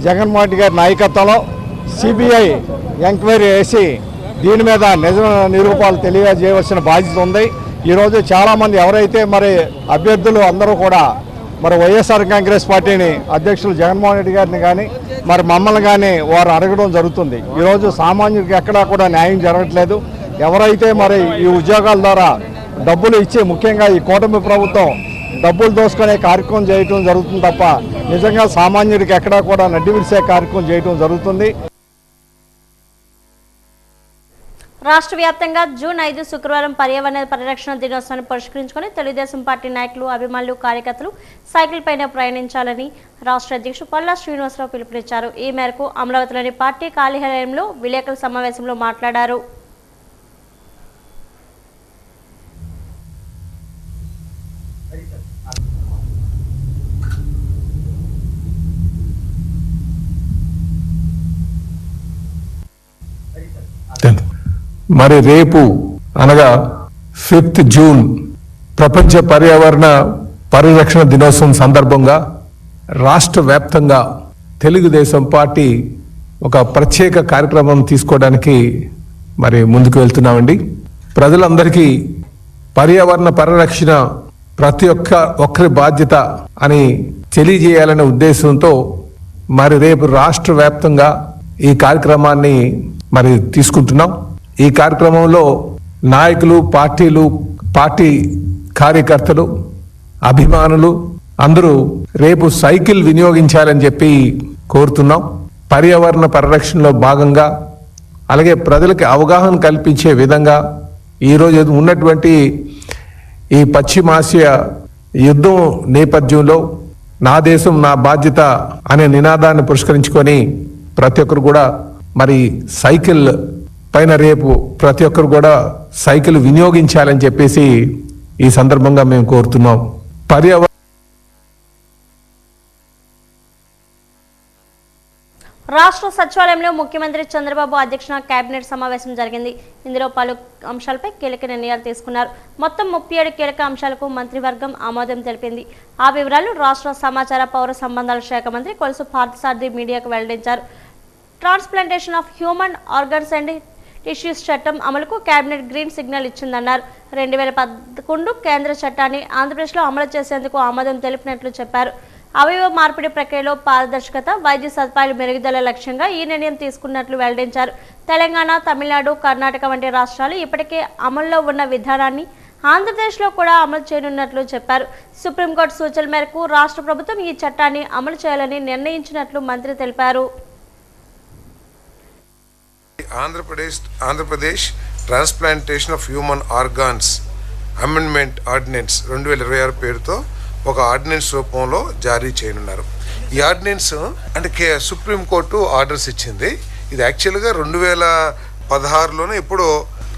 జగన్మోహన్ రెడ్డి గారి నాయకత్వంలో సిబిఐ ఎంక్వైరీ వేసి దీని మీద నిజ నిరూపాలు తెలియజేయవలసిన బాధ్యత ఉంది. ఈరోజు చాలామంది ఎవరైతే మరి అభ్యర్థులు అందరూ కూడా మరి వైఎస్ఆర్ కాంగ్రెస్ పార్టీని అధ్యక్షులు జగన్మోహన్ రెడ్డి గారిని కానీ మరి మమ్మల్ని కానీ వారు అడగడం జరుగుతుంది. ఈరోజు సామాన్యుడికి ఎక్కడా కూడా న్యాయం జరగట్లేదు. ఎవరైతే మరి ఈ ఉద్యోగాల ద్వారా డబ్బులు ఇచ్చి, ముఖ్యంగా ఈ కూటమి ప్రభుత్వం డబ్బులు దోసుకునే కార్యక్రమం చేయడం జరుగుతుంది తప్ప నిజంగా సామాన్యుడికి ఎక్కడా కూడా నడ్డి విరిసే కార్యక్రమం చేయడం జరుగుతుంది. రాష్ట్ర వ్యాప్తంగా జూన్ 5 శుక్రవారం పర్యావరణ పరిరక్షణ దినోత్సవాన్ని పురస్కరించుకుని తెలుగుదేశం పార్టీ నాయకులు, అభిమానులు, కార్యకర్తలు సైకిల్ పైన ప్రయాణించాలని రాష్ట్ర అధ్యక్షుడు పల్లా శ్రీనివాసరావు పిలుపునిచ్చారు. ఈ మేరకు అమరావతిలోని పార్టీ కార్యాలయంలో విలేకరుల సమావేశంలో మాట్లాడారు. మరి రేపు అనగా 5th జూన్ ప్రపంచ పర్యావరణ పరిరక్షణ దినోత్సవం సందర్భంగా రాష్ట్ర వ్యాప్తంగా తెలుగుదేశం పార్టీ ఒక ప్రత్యేక కార్యక్రమం తీసుకోవడానికి మరి ముందుకు వెళ్తున్నామండి. ప్రజలందరికీ పర్యావరణ పరిరక్షణ ప్రతి ఒక్కరి బాధ్యత అని తెలియజేయాలనే ఉద్దేశంతో మరి రేపు రాష్ట్ర వ్యాప్తంగా ఈ కార్యక్రమాన్ని మరి తీసుకుంటున్నాం. ఈ కార్యక్రమంలో నాయకులు, పార్టీ కార్యకర్తలు, అభిమానులు అందరూ రేపు సైకిల్ వినియోగించాలని చెప్పి కోరుతున్నాం. పర్యావరణ పరిరక్షణలో భాగంగా అలాగే ప్రజలకు అవగాహన కల్పించే విధంగా ఈరోజు ఉన్నటువంటి ఈ పశ్చిమాసియా యుద్ధం నేపథ్యంలో నా దేశం నా బాధ్యత అనే నినాదాన్ని పురస్కరించుకొని ప్రతి ఒక్కరు కూడా మరి సైకిల్ పైన రేపు ప్రతి ఒక్కరు కూడా సైకిల్ వినియోగించాలని చెప్పేసి ఈ సందర్భంగా మేము కోరుతున్నాం. రాష్ట్ర సచివాలయంలో ముఖ్యమంత్రి చంద్రబాబు అధ్యక్షతన కేబినెట్ సమావేశం జరిగింది. ఇందులో పలు అంశాలపై కీలక నిర్ణయాలు తీసుకున్నారు. మొత్తం 37 కీలక అంశాలకు మంత్రివర్గం ఆమోదం తెలిపింది. ఆ వివరాలు రాష్ట్ర సమాచార పౌర సంబంధాల శాఖ మంత్రి కొలుసు పార్థసారథి మీడియాకు వెల్లడించారు. Transplantation of human organs and tissues చట్టం అమలుకు కేబినెట్ గ్రీన్ సిగ్నల్ ఇచ్చిందన్నారు. 2011 కేంద్ర చట్టాన్ని ఆంధ్రప్రదేశ్లో అమలు చేసేందుకు ఆమోదం తెలిపినట్లు చెప్పారు. అవయవ మార్పిడి ప్రక్రియలో పారదర్శకత, వైద్య సదుపాయాల మెరుగుదల లక్ష్యంగా ఈ నిర్ణయం తీసుకున్నట్లు వెల్లడించారు. తెలంగాణ, తమిళనాడు, కర్ణాటక వంటి రాష్ట్రాలు ఇప్పటికే అమల్లో ఉన్న విధానాన్ని ఆంధ్రప్రదేశ్లో కూడా అమలు చేయనున్నట్లు చెప్పారు. సుప్రీంకోర్టు సూచనల మేరకు రాష్ట్ర ప్రభుత్వం ఈ చట్టాన్ని అమలు చేయాలని నిర్ణయించినట్లు మంత్రి తెలిపారు. Andhra Pradesh transplantation of human organs amendment ordinance 2026 పేరుతో ఒక ఆర్డినెన్స్ రూపంలో జారీ చేయనున్నారు. ఈ ఆర్డినెన్స్ అంటే సుప్రీంకోర్టు ఆర్డర్స్ ఇచ్చింది. ఇది యాక్చువల్గా 2016లోనే ఇప్పుడు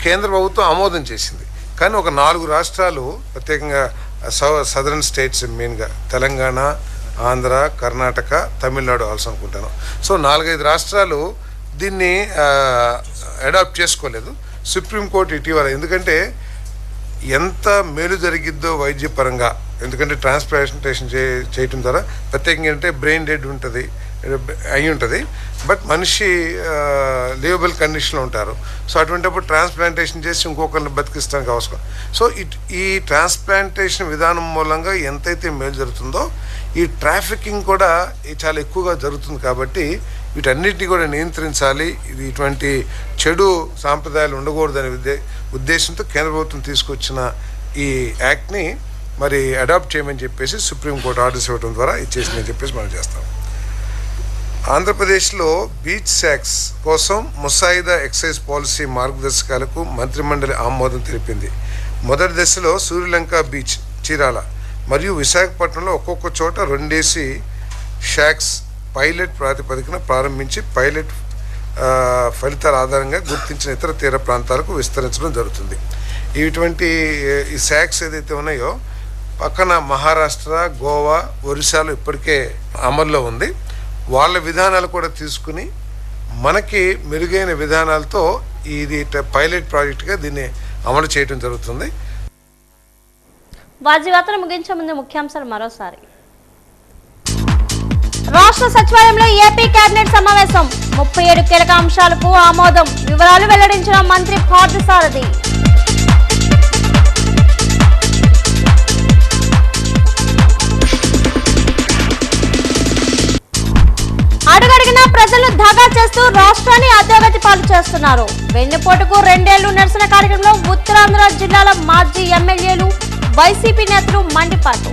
కేంద్ర ప్రభుత్వం ఆమోదం చేసింది. కానీ ఒక 4 రాష్ట్రాలు, ప్రత్యేకంగా సదరన్ స్టేట్స్, మెయిన్గా తెలంగాణ, ఆంధ్ర, కర్ణాటక, తమిళనాడు ఆల్సో అనుకుంటాను. సో 4-5 రాష్ట్రాలు దీన్ని అడాప్ట్ చేసుకోలేదు. సుప్రీంకోర్టు ఇటీవల, ఎందుకంటే ఎంత మేలు జరిగిద్దో వైద్యపరంగా, ఎందుకంటే ట్రాన్స్ప్లాంటేషన్ చేయటం ద్వారా ప్రత్యేకంగా ఏంటంటే బ్రెయిన్ డెడ్ అయి ఉంటుంది, బట్ మనిషి లివబుల్ కండిషన్లో ఉంటారు. సో అటువంటిప్పుడు ట్రాన్స్ప్లాంటేషన్ చేసి ఇంకొకరిని బతికిస్తానికి అవసరం. సో ఈ ట్రాన్స్ప్లాంటేషన్ విధానం మూలంగా ఎంతైతే మేలు జరుగుతుందో ఈ ట్రాఫికింగ్ కూడా చాలా ఎక్కువగా జరుగుతుంది. కాబట్టి వీటన్నిటిని కూడా నియంత్రించాలి. ఇటువంటి చెడు సాంప్రదాయాలు ఉండకూడదనే ఉద్దేశంతో కేంద్ర ప్రభుత్వం తీసుకొచ్చిన ఈ యాక్ట్ని మరి అడాప్ట్ చేయమని చెప్పేసి సుప్రీంకోర్టు ఆర్డర్స్ ఇవ్వడం ద్వారా ఇచ్చేసిందని చెప్పేసి మనం చేస్తాం. ఆంధ్రప్రదేశ్లో బీచ్ శాక్స్ కోసం ముసాయిదా ఎక్సైజ్ పాలసీ మార్గదర్శకాలకు మంత్రిమండలి ఆమోదం తెలిపింది. మొదటి దశలో సూర్యలంక బీచ్, చీరాల మరియు విశాఖపట్నంలో ఒక్కొక్క చోట 2 AC షాక్స్ పైలట్ ప్రాతిపదికన ప్రారంభించి పైలట్ ఫలితాల ఆధారంగా గుర్తించిన ఇతర తీర ప్రాంతాలకు విస్తరించడం జరుగుతుంది. ఇటువంటి ఈ శాక్స్ ఏదైతే ఉన్నాయో పక్కన మహారాష్ట్ర, గోవా, ఒరిస్సాలో ఇప్పటికే అమల్లో ఉంది. వాళ్ళ విధానాలు కూడా తీసుకుని మనకి మెరుగైన విధానాలతో ఇది పైలట్ ప్రాజెక్టుగా దీన్ని అమలు చేయడం జరుగుతుంది. వార్తలు ముగించే ముందు ముఖ్యాంశాలు మరోసారి. రాష్ట్ర సచివాలయంలో ఏపీ కేబినెట్ సమావేశం, 37 కీలక అంశాలకు ఆమోదం. వివరాలు వెల్లడించిన మంత్రి పార్థసారథి. అడుగడిగినా ప్రజలు దగా చేస్తూ రాష్ట్రాన్ని అధోగతి పాలు చేస్తున్నారు. వెన్నుపోటుకు 2 ఏళ్లు నిరసన కార్యక్రమంలో ఉత్తరాంధ్ర జిల్లాల మాజీ ఎమ్మెల్యేలు, వైసీపీ నేతలు మండిపాటు.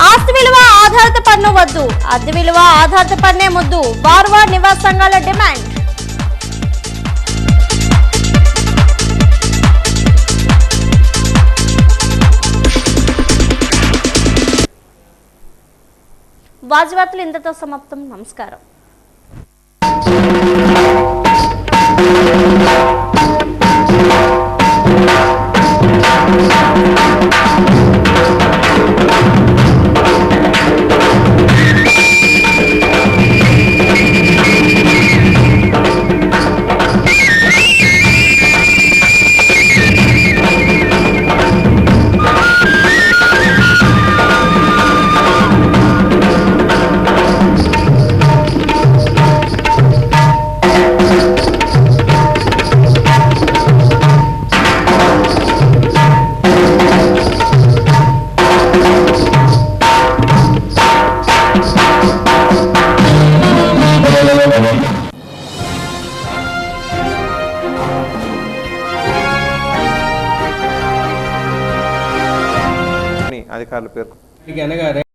ఆస్తి విలువ ఆధారిత పన్ను వద్దు, అద్దె విలువ ఆధారిత పన్నే ముద్దు, వార్వాడ్ నివాస సంఘాల డిమాండ్. వార్తలు ఇంతతో సమాప్తం. నమస్కారం. అధికారులు పేర్కొన్నారు.